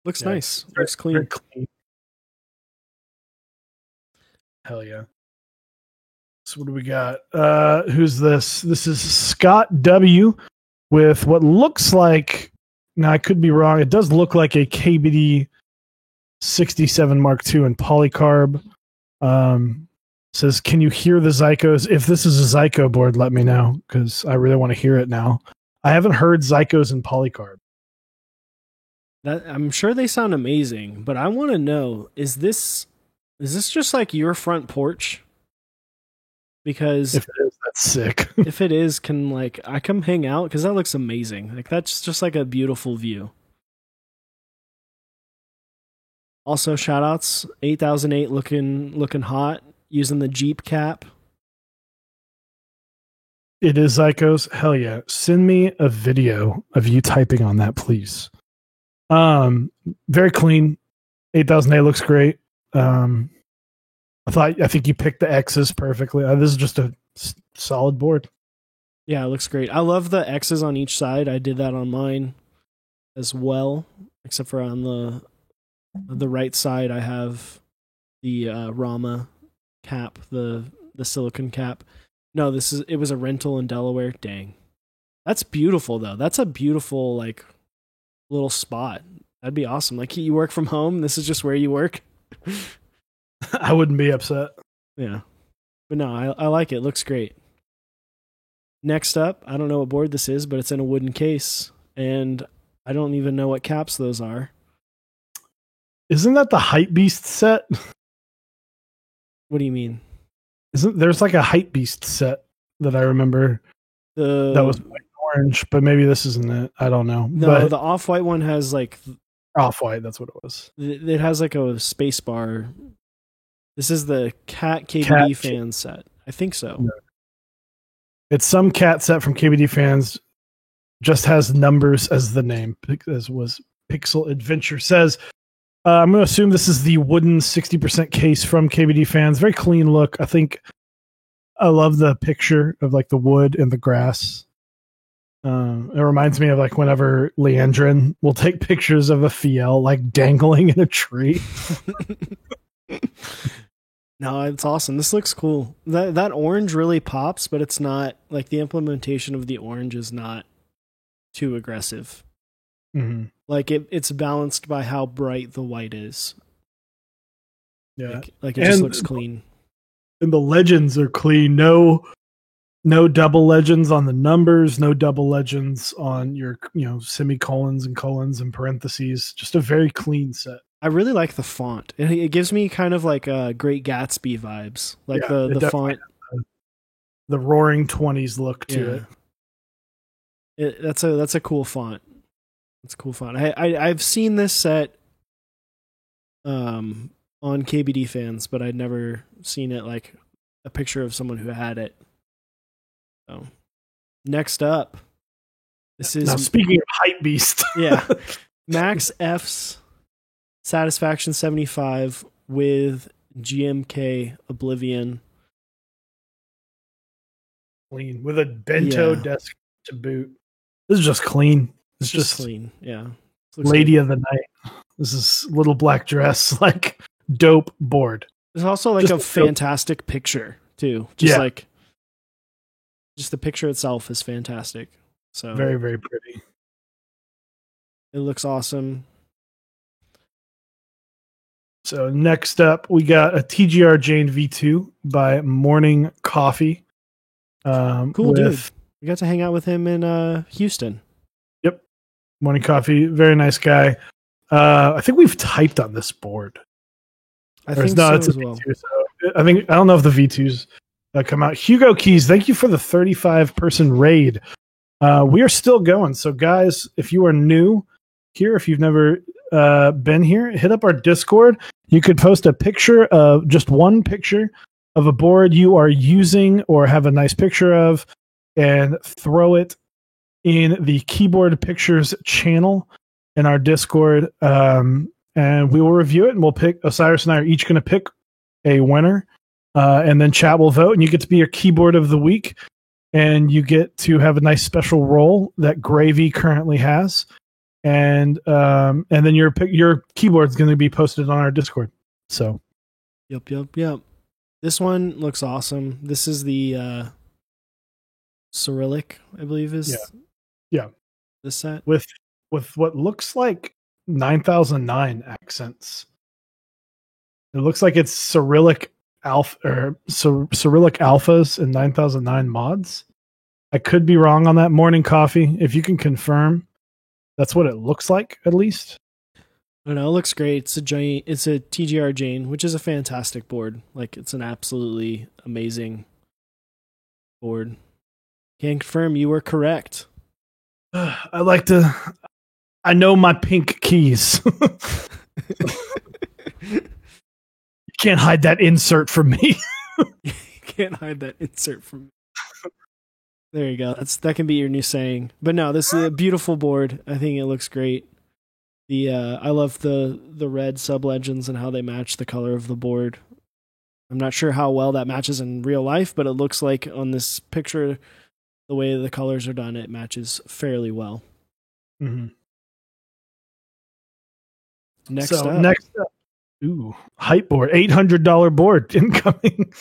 Looks nice. Looks clean. Very clean. Hell yeah. So what do we got? Who's this? This is Scott W. with what looks like, now I could be wrong, it does look like a KBD 67 Mark II in polycarb. Says, can you hear the Zycos? If this is a Zyco board, let me know, because I really want to hear it now. I haven't heard Zycos in polycarb. I'm sure they sound amazing, but I want to know, is this just like your front porch? Because if it is, that's sick. if it is, can I come hang out? Because that looks amazing. Like that's just like a beautiful view. Also, shout outs 8008 looking hot, using the Jeep cap. It is Zycos. Hell yeah. Send me a video of you typing on that, please. Very clean. 8008 looks great. I think you picked the X's perfectly. This is just a solid board. Yeah, it looks great. I love the X's on each side. I did that on mine as well, except for on the right side. I have the Rama cap, the silicone cap. No, it was a rental in Delaware. Dang, that's beautiful though. That's a beautiful little spot. That'd be awesome. Like you work from home. This is just where you work. I wouldn't be upset. Yeah. But no, I like it. It looks great. Next up, I don't know what board this is, but it's in a wooden case. And I don't even know what caps those are. Isn't that the Hype Beast set? What do you mean? There's like a Hype Beast set that I remember that was white and orange, but maybe this isn't it. I don't know. No, but the off-white one has off-white, that's what it was. It has like a space bar. This is the Cat KBD fan set. I think so. No. It's some cat set from KBD fans. Just has numbers as the name, as was Pixel Adventure says. I'm going to assume this is the wooden 60% case from KBD fans. Very clean look. I think I love the picture of the wood and the grass. It reminds me of whenever Leandrin will take pictures of a Fiel dangling in a tree. No, it's awesome. This looks cool. That orange really pops, but it's not the implementation of the orange is not too aggressive. Mm-hmm. It's balanced by how bright the white is. Yeah, it just looks clean. And the legends are clean. No double legends on the numbers. No double legends on your semicolons and colons and parentheses. Just a very clean set. I really like the font. It gives me kind of Great Gatsby vibes. The font, the Roaring 20s look to it. That's a cool font. It's a cool font. I've seen this set on KBD fans, but I'd never seen it a picture of someone who had it. So next up, this is now, speaking of Hype Beast. Yeah, Max F's Satisfaction 75 with GMK Oblivion. Clean with a bento desk to boot. This is just clean. It's just clean. Yeah. Lady of the Night. This is little black dress, dope board. There's also a fantastic picture too. Just just the picture itself is fantastic. So Very, very pretty. it looks awesome. So next up, we got a TGR Jane V2 by Morning Coffee. Cool dude. We got to hang out with him in Houston. Yep. Morning Coffee. Very nice guy. I think we've typed on this board. I think so as well. V2, so I don't know if the V2s come out. Hugo Keys, thank you for the 35-person raid. We are still going. So guys, if you are new here, if you've never been here, hit up our Discord. You could post a picture of just one picture of a board you are using or have a nice picture of and throw it in the Keyboard Pictures channel in our Discord. And we will review it and we'll pick. Osiris and I are each going to pick a winner. And then chat will vote and you get to be your keyboard of the week. And you get to have a nice special role that Gravy currently has. And then your keyboard is going to be posted on our Discord. So, yep. This one looks awesome. This is the Cyrillic, I believe is this set with what looks like 9009 accents. It looks like it's Cyrillic alpha or Cyrillic alphas and 9009 mods. I could be wrong on that. Morning Coffee, if you can confirm. That's what it looks like, at least. I don't know. It looks great. It's a TGR Jane, which is a fantastic board. Like, it's an absolutely amazing board. Can confirm you were correct. I know my pink keys. You can't hide that insert from me. You can't hide that insert from me. There you go. That can be your new saying. But no, this is a beautiful board. I think it looks great. I love the red sub legends and how they match the color of the board. I'm not sure how well that matches in real life, but it looks like on this picture, the way the colors are done, it matches fairly well. Mm-hmm. Next up, ooh, hype board, $800 board incoming.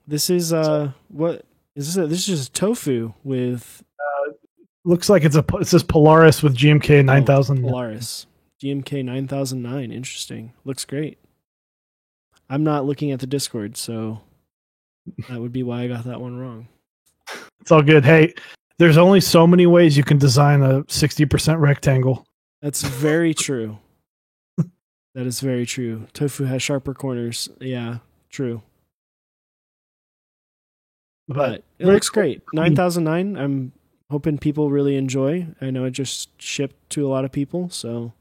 This is what is this? This is just tofu with. Looks like it says Polaris with GMK 9000. Polaris GMK 9009. Interesting. Looks great. I'm not looking at the Discord, so that would be why I got that one wrong. It's all good. Hey, there's only so many ways you can design a 60% rectangle. That's very true. That is very true. Tofu has sharper corners. Yeah, true. But it looks great. 9009. I'm hoping people really enjoy. I know it just shipped to a lot of people, so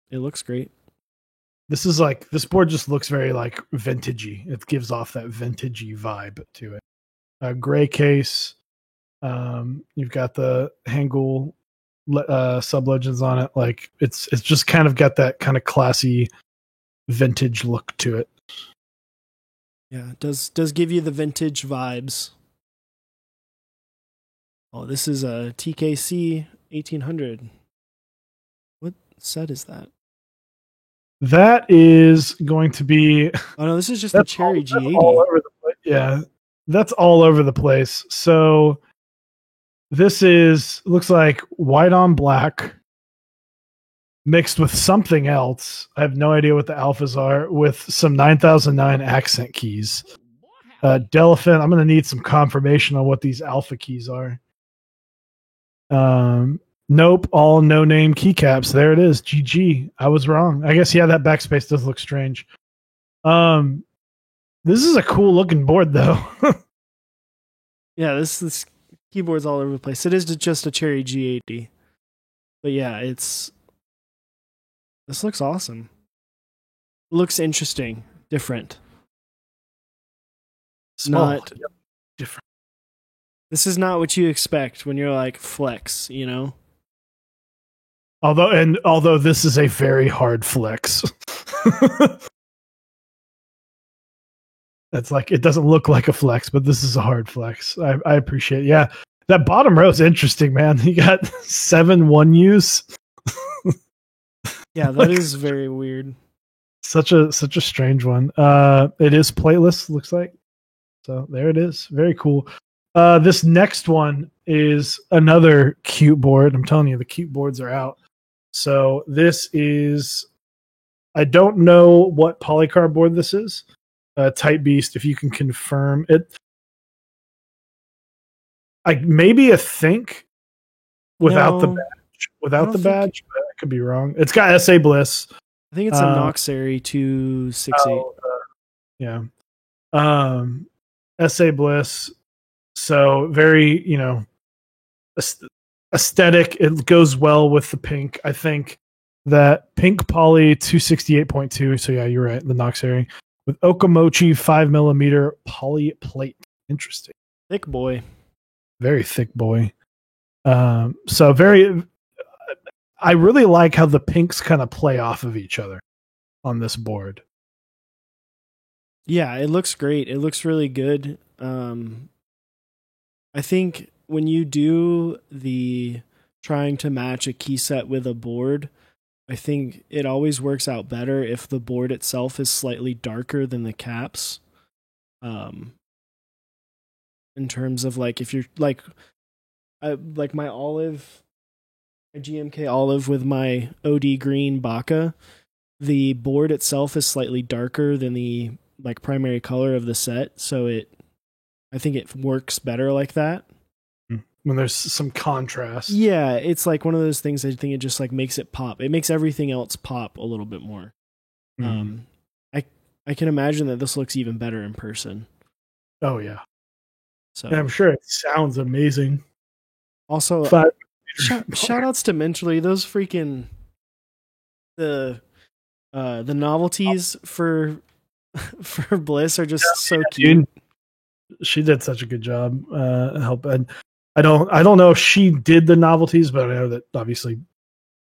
it looks great. This board just looks very like vintagey. It gives off that vintagey vibe to it. Gray case. You've got the Hangul sub legends on it. Like it's just kind of got that kind of classy vintage look to it. Yeah, it does give you the vintage vibes. Oh, this is a TKC 1800. What set is that? That is going to be. Oh no, this is just the Cherry G80. All over the place. Yeah, that's all over the place. So this looks like white on black mixed with something else. I have no idea what the alphas are, with some 9009 accent keys. Delphine, I'm going to need some confirmation on what these alpha keys are. Nope, all no-name keycaps. There it is. GG. I was wrong. I guess, yeah, that backspace does look strange. This is a cool-looking board, though. Yeah, this keyboard's all over the place. It is just a Cherry G80. But yeah, this looks awesome. Looks interesting. Different. Small. Different. This is not what you expect when you're like flex, you know? Although this is a very hard flex. That's like, it doesn't look like a flex, but this is a hard flex. I appreciate it. Yeah. That bottom row is interesting, man. You got 7 1Us. Yeah, that is very weird. Such a strange one. It is plateless, looks like. So there it is. Very cool. This next one is another cute board. I'm telling you, the cute boards are out. So this is, I don't know what polycarb board this is. Type Beast, if you can confirm it. Maybe a Think without the badge. Without the badge, but I could be wrong. It's got SA Bliss. I think it's a Noxary 268. Yeah. SA Bliss. So very, aesthetic. It goes well with the pink. I think that pink poly 268.2. So yeah, you're right. The Noxary with Okamochi 5mm poly plate. Interesting. Thick boy. Very thick boy. So very, I really like how the pinks kind of play off of each other on this board. Yeah, it looks great. It looks really good. I think when you do the trying to match a key set with a board, I think it always works out better if the board itself is slightly darker than the caps. In terms of if you're like my olive, my GMK olive with my OD green Baka, the board itself is slightly darker than the primary color of the set, so I think it works better like that. When there's some contrast. Yeah, it's like one of those things I think it just makes it pop. It makes everything else pop a little bit more. I can imagine that this looks even better in person. Oh yeah. So and I'm sure it sounds amazing. Also, shout outs to Mentally. Those freaking the novelties for Bliss are just so cute. Dude, she did such a good job. Helping. I don't know if she did the novelties, but I know that obviously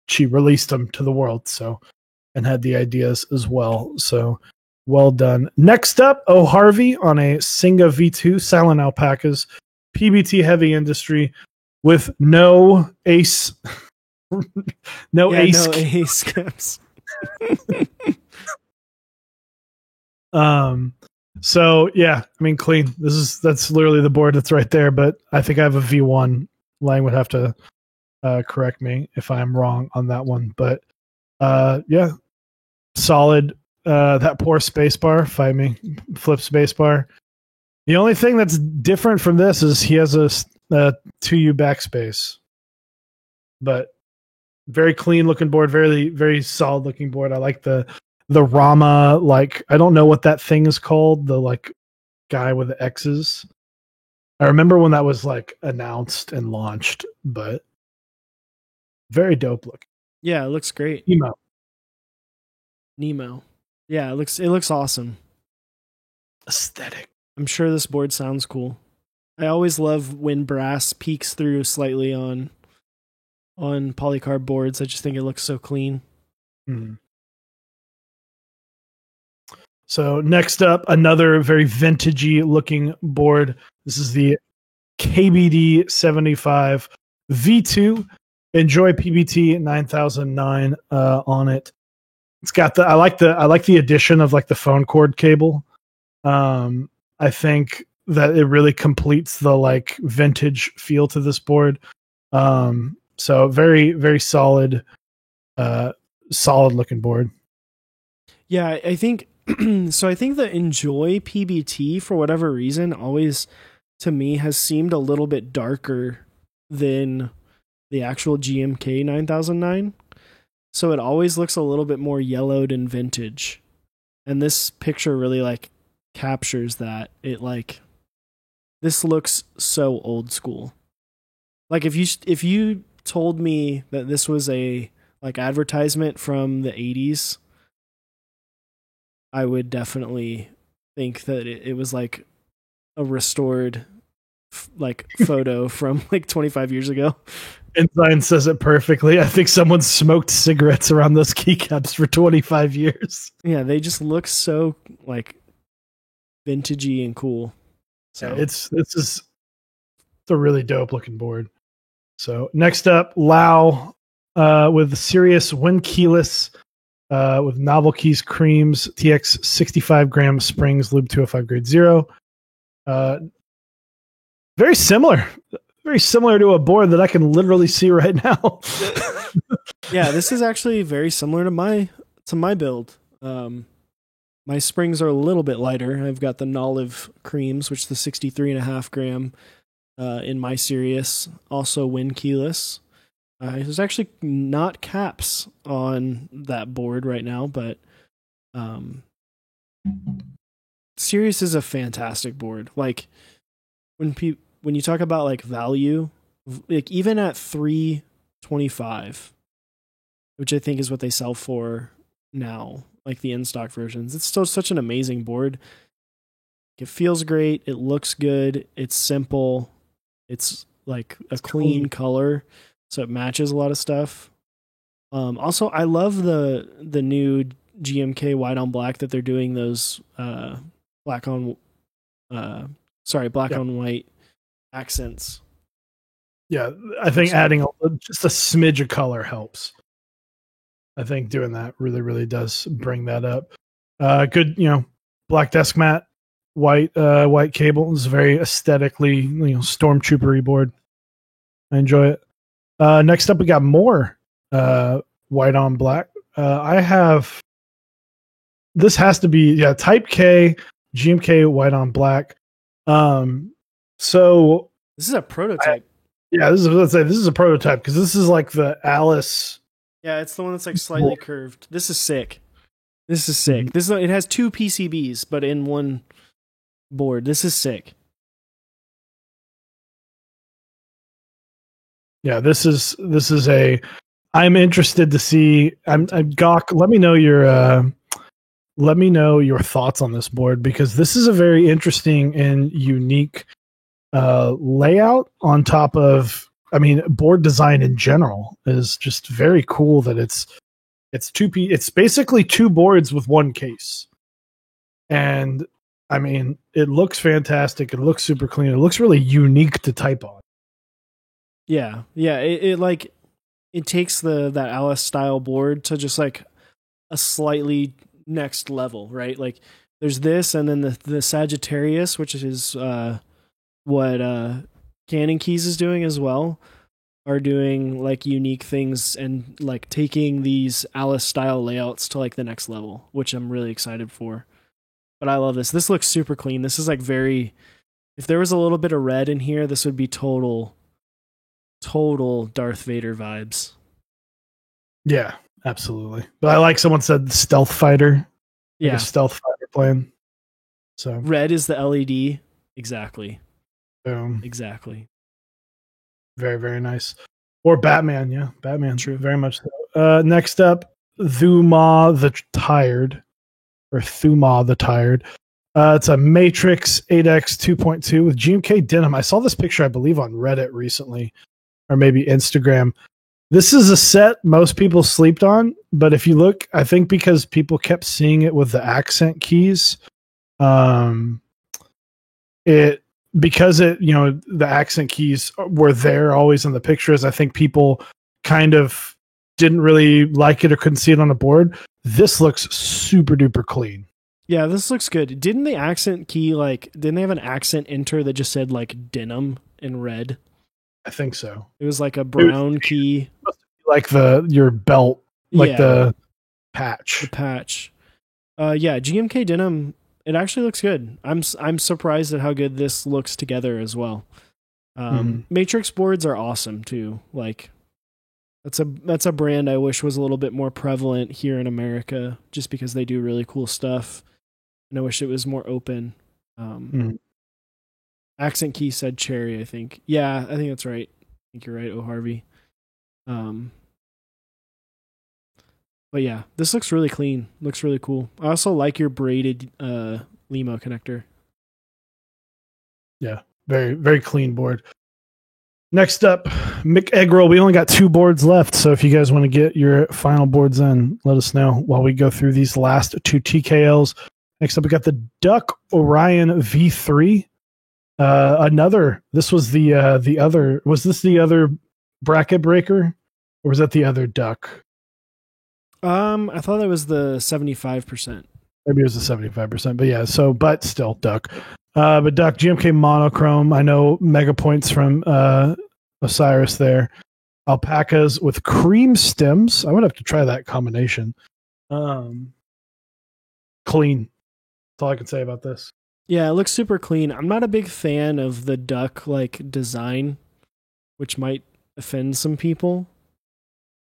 she released them to the world. So, and had the ideas as well. So well done. Next up, Harvey on a Singa V2 Silent Alpacas PBT heavy industry with no ace, no ace caps. So yeah, I mean, clean. That's literally the board that's right there. But I think I have a V1. Lang would have to correct me if I'm wrong on that one. But yeah, solid. That poor spacebar, fight me, flip spacebar. The only thing that's different from this is he has a 2U backspace, but very clean looking board, very very solid looking board. I like the Rama, I don't know what that thing is called, the guy with the X's. I remember when that was announced and launched, but very dope looking. Yeah, it looks great. Nemo. Yeah, it looks awesome. Aesthetic. I'm sure this board sounds cool. I always love when brass peeks through slightly on polycarb boards. I just think it looks so clean. Mm-hmm. So next up, another very vintagey looking board. This is the KBD 75 V2. Enjoy PBT 9009 on it. It's got I like the addition of the phone cord cable. I think that it really completes the vintage feel to this board. So very very solid looking board. Yeah, I think so. I think the Enjoy PBT, for whatever reason, always to me has seemed a little bit darker than the actual GMK 9009. So it always looks a little bit more yellowed and vintage. And this picture really captures that. It this looks so old school. If you told me that this was a advertisement from the 80s, I would definitely think that it was a restored photo from 25 years ago. Ensign says it perfectly. I think someone smoked cigarettes around those keycaps for 25 years. Yeah, they just look so vintagey and cool. So yeah, it's a really dope looking board. So next up, Lao with the Sirius Wind Keyless with novel keys, creams, TX 65 gram springs, lube 205 grade 0. Very similar. Very similar to a board that I can literally see right now. Yeah, this is actually very similar to my build. My springs are a little bit lighter. I've got the Nolive creams, which is the 63.5 gram in my Sirius. Also wind keyless. There's actually not caps on that board right now, but Sirius is a fantastic board. Like when you talk about like value, like even at 325, which I think is what they sell for now, like the in-stock versions, it's still such an amazing board. It feels great. It looks good. It's simple. It's like a clean color, so it matches a lot of stuff. Also, I love the new GMK white on black that they're doing those black on white accents. Yeah, I think adding just a smidge of color helps. I think doing that really, really does bring that up. Good, black desk mat, white cable is very aesthetically, stormtroopery board. I enjoy it. Next up, we got more white on black. This has to be Type K GMK white on black. So this is a prototype. This is a prototype because this is like the Alice. Yeah, it's the one that's like slightly curved. This is sick. Mm-hmm. It has two PCBs, but in one board. This is sick. Yeah, this is I'm interested to see. I'm Gawk. Let me know your thoughts on this board because this is a very interesting and unique layout on top of. I mean, board design in general is just very cool. That it's basically two boards with one case, and I mean, it looks fantastic. It looks super clean. It looks really unique to type on. Yeah. It takes that Alice style board to just like a slightly next level, right? Like there's this, and then the Sagittarius, which is what Cannon Keys is doing as well, are doing like unique things and like taking these Alice style layouts to like the next level, which I'm really excited for. But I love this. This looks super clean. This is like if there was a little bit of red in here, this would be total Darth Vader vibes. Yeah, absolutely. But I like someone said stealth fighter. Like a stealth fighter plane. So red is the LED. Exactly. Boom. Exactly. Very, very nice. Or Batman, yeah. Batman. True. Very much so. Next up, Thuma the Tired. It's a Matrix 8X 2.2 with GMK denim. I saw this picture, I believe, on Reddit recently, or maybe Instagram. This is a set most people slept on, but if you look, I think because people kept seeing it with the accent keys, the accent keys were there always in the pictures. I think people kind of didn't really like it or couldn't see it on the board. This looks super duper clean. Yeah, this looks good. Didn't the accent key didn't they have an accent enter that just said like denim in red? I think so. It was like a brown key. Like your belt, the patch. The patch. GMK denim, it actually looks good. I'm surprised at how good this looks together as well. Matrix boards are awesome too. Like that's a brand I wish was a little bit more prevalent here in America, just because they do really cool stuff. And I wish it was more open. Accent key said cherry, I think. Yeah, I think that's right. I think you're right, Harvey. But yeah, this looks really clean. Looks really cool. I also like your braided Limo connector. Yeah, very, very clean board. Next up, Mick Eggroll. We only got 2 boards left, so if you guys want to get your final boards in, let us know while we go through these last 2 TKLs. Next up, we got the Duck Orion V3. This was the other. Was this the other bracket breaker, or was that the other Duck? I thought that was the 75%. Maybe it was the 75%, but yeah. But still, Duck. But Duck, GMK monochrome. I know mega points from Osiris there. Alpacas with cream stems. I would have to try that combination. Clean. That's all I can say about this. Yeah, it looks super clean. I'm not a big fan of the duck like design, which might offend some people.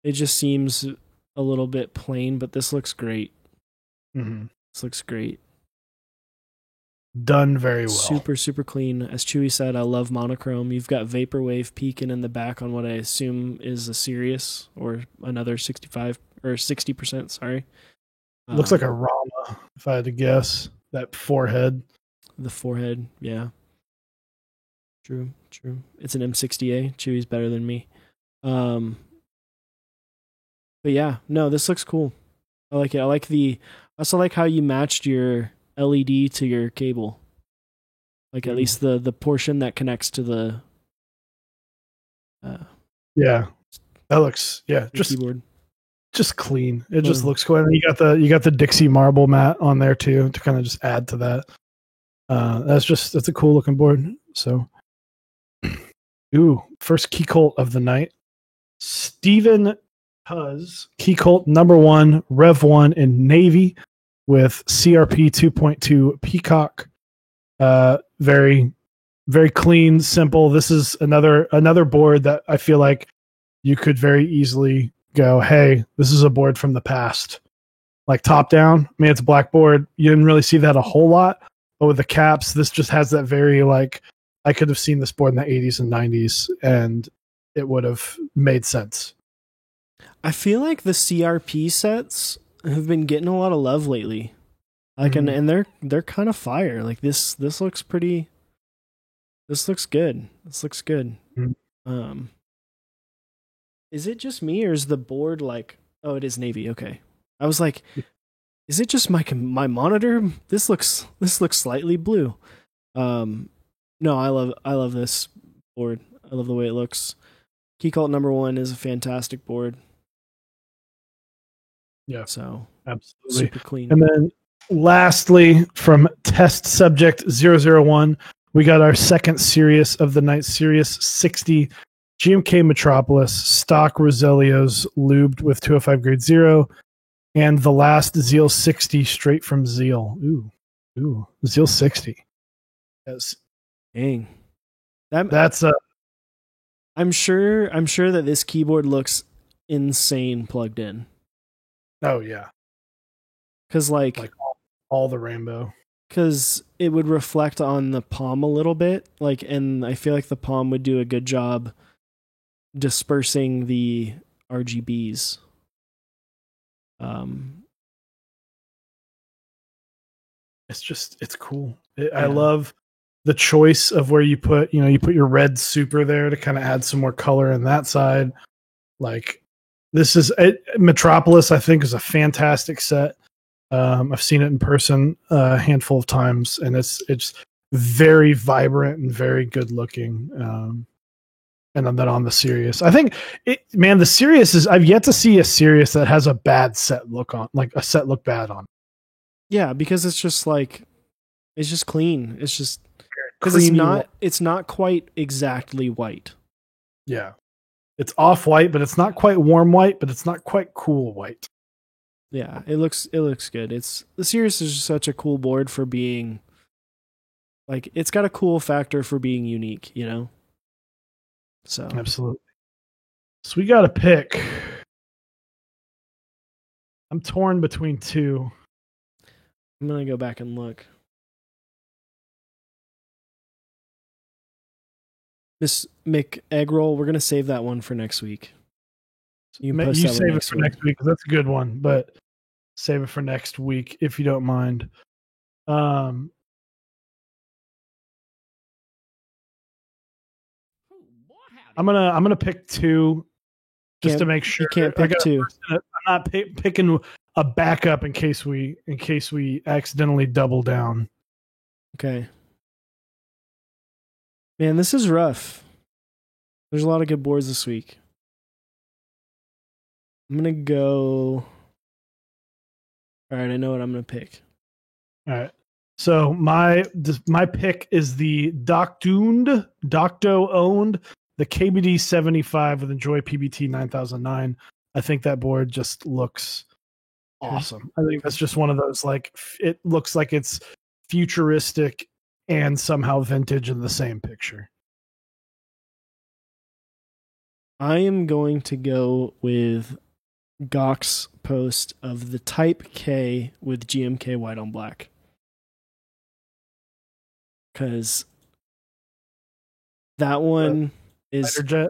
It just seems a little bit plain, but this looks great. Mm-hmm. This looks great. Done very well. Super, super clean. As Chewy said, I love monochrome. You've got Vaporwave peeking in the back on what I assume is a Sirius or another 65 or 60%. Sorry. Looks like a Rama, if I had to guess. That forehead. The forehead, yeah. True. It's an M60A. Chewy's better than me. But yeah, no, this looks cool. I like it. I also like how you matched your LED to your cable. Like at least the portion that connects to the yeah. That looks just keyboard. Just clean. It just looks cool. And you got the Dixie marble mat on there too to kind of just add to that. That's a cool looking board. So first key cult of the night. Steven Huz, key cult number 1, Rev 1 in Navy with CRP 2.2 Peacock. Very, very clean, simple. This is another board that I feel like you could very easily go, hey, this is a board from the past. Like top down, I mean, it's a black board. You didn't really see that a whole lot, but with the caps, this just has that very like, I could have seen this board in the 80s and 90s and it would have made sense. I feel like the CRP sets have been getting a lot of love lately. Like and they're kind of fire. Like this looks pretty. This looks good. Is it just me or is the board like? Oh, it is Navy. Okay, I was like, is it just my monitor? This looks slightly blue. No, I love this board. I love the way it looks. Key Cult number 1 is a fantastic board. Yeah. So absolutely super clean. And then lastly, from test subject 001, we got our second Sirius of the night, Sirius 60, GMK Metropolis, stock Roselios lubed with 205 grade 0, and the last Zeal 60 straight from Zeal. Ooh, Zeal 60. Yes. Dang. That's I'm sure that this keyboard looks insane plugged in. Oh yeah. Cuz like all the rainbow. Cuz it would reflect on the palm a little bit, like, and I feel like the palm would do a good job dispersing the RGBs. It's cool. I love the choice of where you put your red super there to kind of add some more color in that side. Like this is Metropolis, I think, is a fantastic set. I've seen it in person a handful of times, and it's very vibrant and very good looking. And then on the Sirius, I think the Sirius is, I've yet to see a Sirius that has a bad set look on, like a set look bad on. Yeah, because it's just like, it's just clean. It's just because it's not quite exactly white. Yeah, it's off white, but it's not quite warm white, but it's not quite cool white. Yeah, it looks good. The Sirius is just such a cool board for being like, it's got a cool factor for being unique, you know? So absolutely. So we got to pick. I'm torn between two. I'm going to go back and look. Miss McEggroll, we're going to save that one for next week. You save it for next week because that's a good one, but save it for next week if you don't mind. I'm gonna pick two just to make sure. You can't pick two. I'm not picking a backup in case we accidentally double down. Okay. Man, this is rough. There's a lot of good boards this week. I'm gonna go. All right, I know what I'm gonna pick. All right. So my pick is the Docto owned the KBD 75 with Enjoy PBT 9009. I think that board just looks awesome. I think that's just one of those, like, it looks like it's futuristic and somehow vintage in the same picture. I am going to go with Gawk's post of the Type K with GMK white on black. Because that one is... Jet.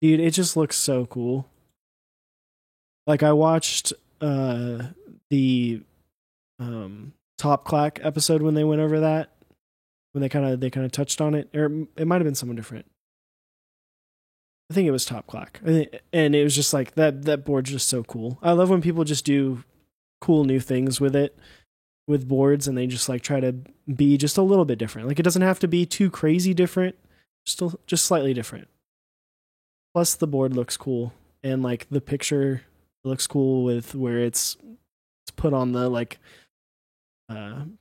Dude, it just looks so cool. Like, I watched the Top Clack episode when they went over that, when they kind of touched on it, or it might have been someone different. I think it was Top Clack, and it was just like that board's just so cool. I love when people just do cool new things with it, with boards, and they just like try to be just a little bit different. Like, it doesn't have to be too crazy different, just slightly different. Plus, the board looks cool, and like the picture looks cool with where it's put on the like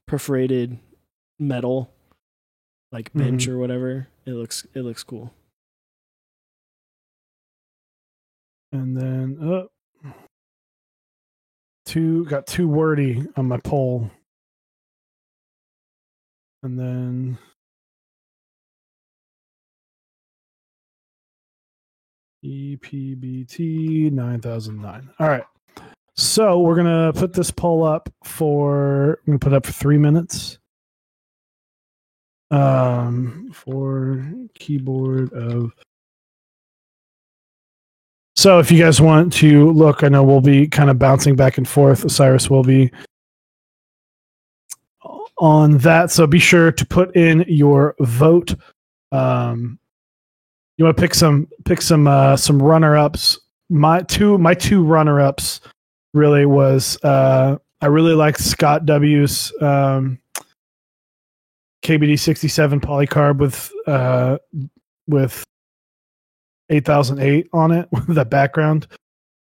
perforated metal like bench or whatever. It looks cool. And then got too wordy on my poll. And then EPBT 9009. All right. So we're going to put this poll up for 3 minutes. For keyboard of... So if you guys want to look, I know we'll be kind of bouncing back and forth. Osiris will be on that. So be sure to put in your vote. You want to pick some runner-ups. My two runner-ups really was I really liked Scott W's KBD 67 polycarb with 8008 on it with that background.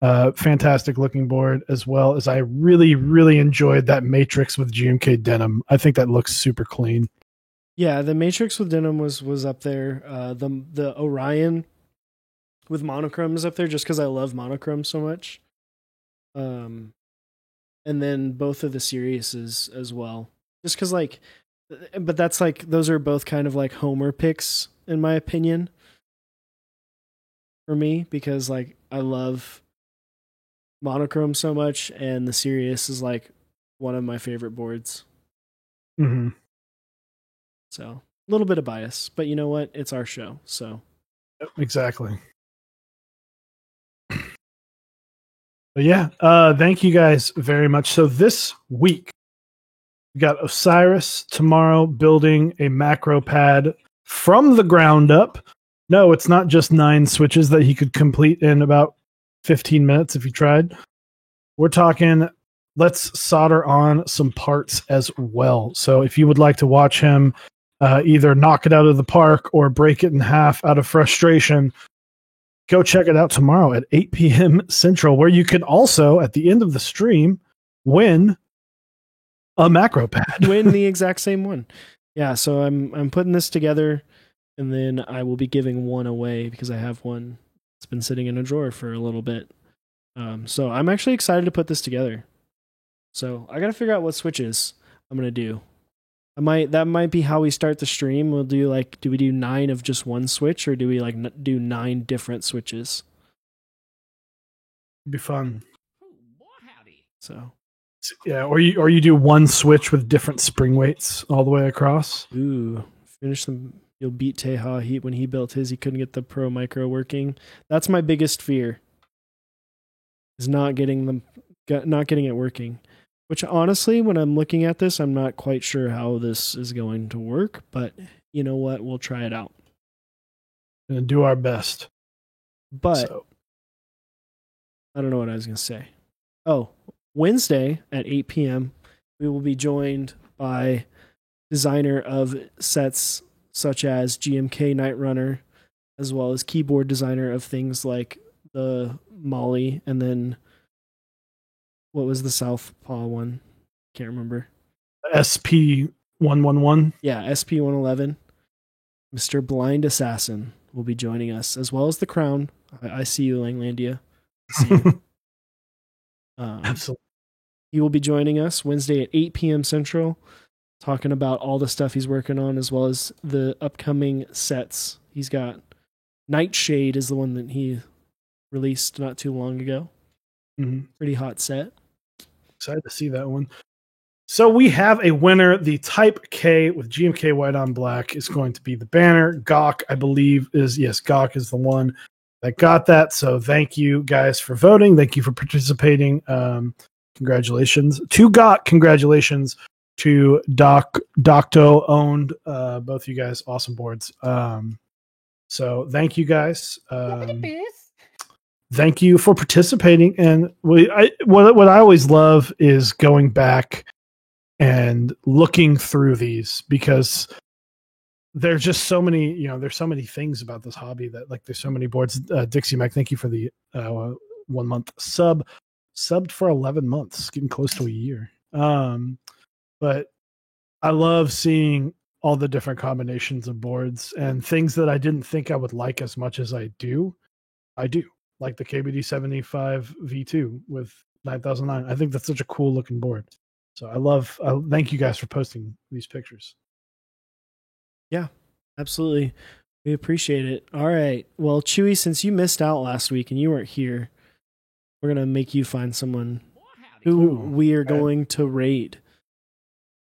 Fantastic looking board, as well as I really enjoyed that Matrix with GMK denim. I think that looks super clean. Yeah, the Matrix with denim was up there. The Orion with monochrome is up there just because I love monochrome so much. And then both of the Siriuses as well. Just because, like, but that's like, those are both kind of like Homer picks, in my opinion. For me, because like I love monochrome so much, and the Sirius is like one of my favorite boards. Mm-hmm. So a little bit of bias, but you know what? It's our show, so exactly. But yeah, thank you guys very much. So this week we got Osiris tomorrow building a macro pad from the ground up. No, it's not just 9 switches that he could complete in about 15 minutes if he tried. We're talking, let's solder on some parts as well. So if you would like to watch him either knock it out of the park or break it in half out of frustration, go check it out tomorrow at 8 p.m. Central, where you can also, at the end of the stream, win a macro pad. Win the exact same one. Yeah, so I'm putting this together, and then I will be giving one away because I have one that's been sitting in a drawer for a little bit. So I'm actually excited to put this together. So I got to figure out what switches I'm going to do. That might be how we start the stream. We'll do like, do we do 9 of just one switch, or do we like do 9 different switches? It'd be fun. So yeah, or you do one switch with different spring weights all the way across. Ooh, finish them. You'll beat Teha. When he built his, he couldn't get the Pro Micro working. That's my biggest fear. Is not getting it working. Which honestly, when I'm looking at this, I'm not quite sure how this is going to work, but you know what? We'll try it out. And do our best. But I don't know what I was going to say. Oh, Wednesday at 8 p.m., we will be joined by designer of sets such as GMK Night Runner, as well as keyboard designer of things like the Molly, and then what was the Southpaw one? Can't remember. SP111. Yeah, SP111. Mr. Blind Assassin will be joining us, as well as the Crown. I see you, Langlandia. I see you. Absolutely. He will be joining us Wednesday at 8 p.m. Central, talking about all the stuff he's working on, as well as the upcoming sets. He's got Nightshade is the one that he released not too long ago. Mm-hmm. Pretty hot set. Excited to see that one. So we have a winner. The Type K with GMK white on black is going to be the banner. Gawk, I believe, Gawk is the one that got that. So thank you guys for voting. Thank you for participating. Congratulations to Gawk. Congratulations to Docto owned. Both you guys, awesome boards. So thank you guys. Thank you for participating. And what I always love is going back and looking through these, because there's just so many, there's so many things about this hobby that, like, there's so many boards. Dixie Mac, thank you for the 1 month subbed for 11 months, getting close to a year. But I love seeing all the different combinations of boards and things that I didn't think I would like as much as I do. Like the KBD 75 V2 with 9009. I think that's such a cool looking board. So I thank you guys for posting these pictures. Yeah, absolutely. We appreciate it. All right. Well, Chewy, since you missed out last week and you weren't here, we're going to make you find someone who we are going to raid.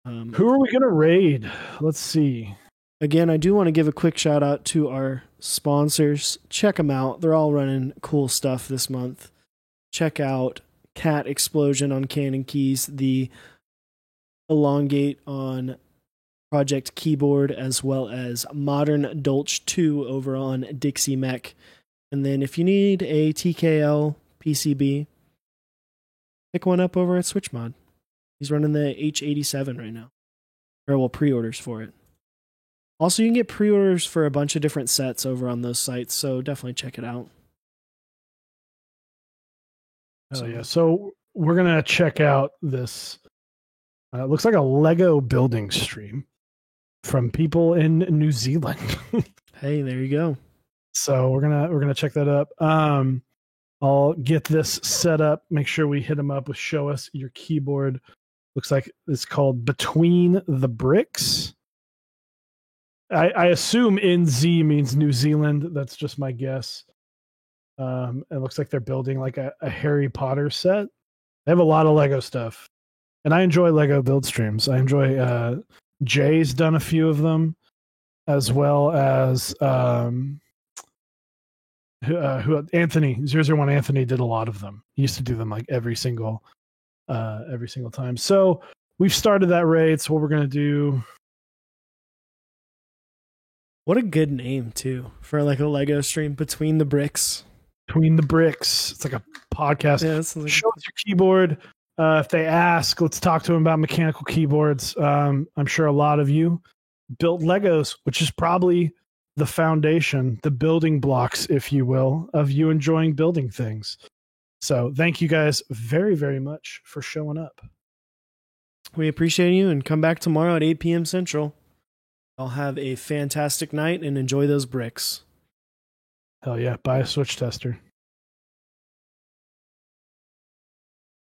Who are we going to raid? Let's see. Again, I do want to give a quick shout out to our sponsors. Check them out. They're all running cool stuff this month. Check out Cat Explosion on Cannon Keys, the Elongate on Project Keyboard, as well as Modern Dolch 2 over on Dixie Mech. And then if you need a TKL PCB, pick one up over at SwitchMod. He's running the H87 right now. Or, well, pre-orders for it. Also, you can get pre-orders for a bunch of different sets over on those sites, so definitely check it out. Yeah. So we're going to check out this. It looks like a Lego building stream from people in New Zealand. Hey, there you go. So we're gonna check that up. I'll get this set up. Make sure we hit them up with show us your keyboard. Looks like it's called Between the Bricks. I assume NZ means New Zealand. That's just my guess. It looks like they're building like a Harry Potter set. They have a lot of Lego stuff. And I enjoy Lego build streams. I enjoy Jay's done a few of them, as well as who Anthony 001 Anthony did a lot of them. He used to do them like every single time. So we've started that raid. So what we're gonna do. What a good name too for like a Lego stream. Between the Bricks. Between the Bricks. It's like a podcast. Yeah, it's like... Show us your keyboard. If they ask, let's talk to them about mechanical keyboards. I'm sure a lot of you built Legos, which is probably the foundation, the building blocks, if you will, of you enjoying building things. So thank you guys very, very much for showing up. We appreciate you, and come back tomorrow at 8 p.m. Central. I'll have a fantastic night and enjoy those bricks. Hell yeah. Buy a Switch tester.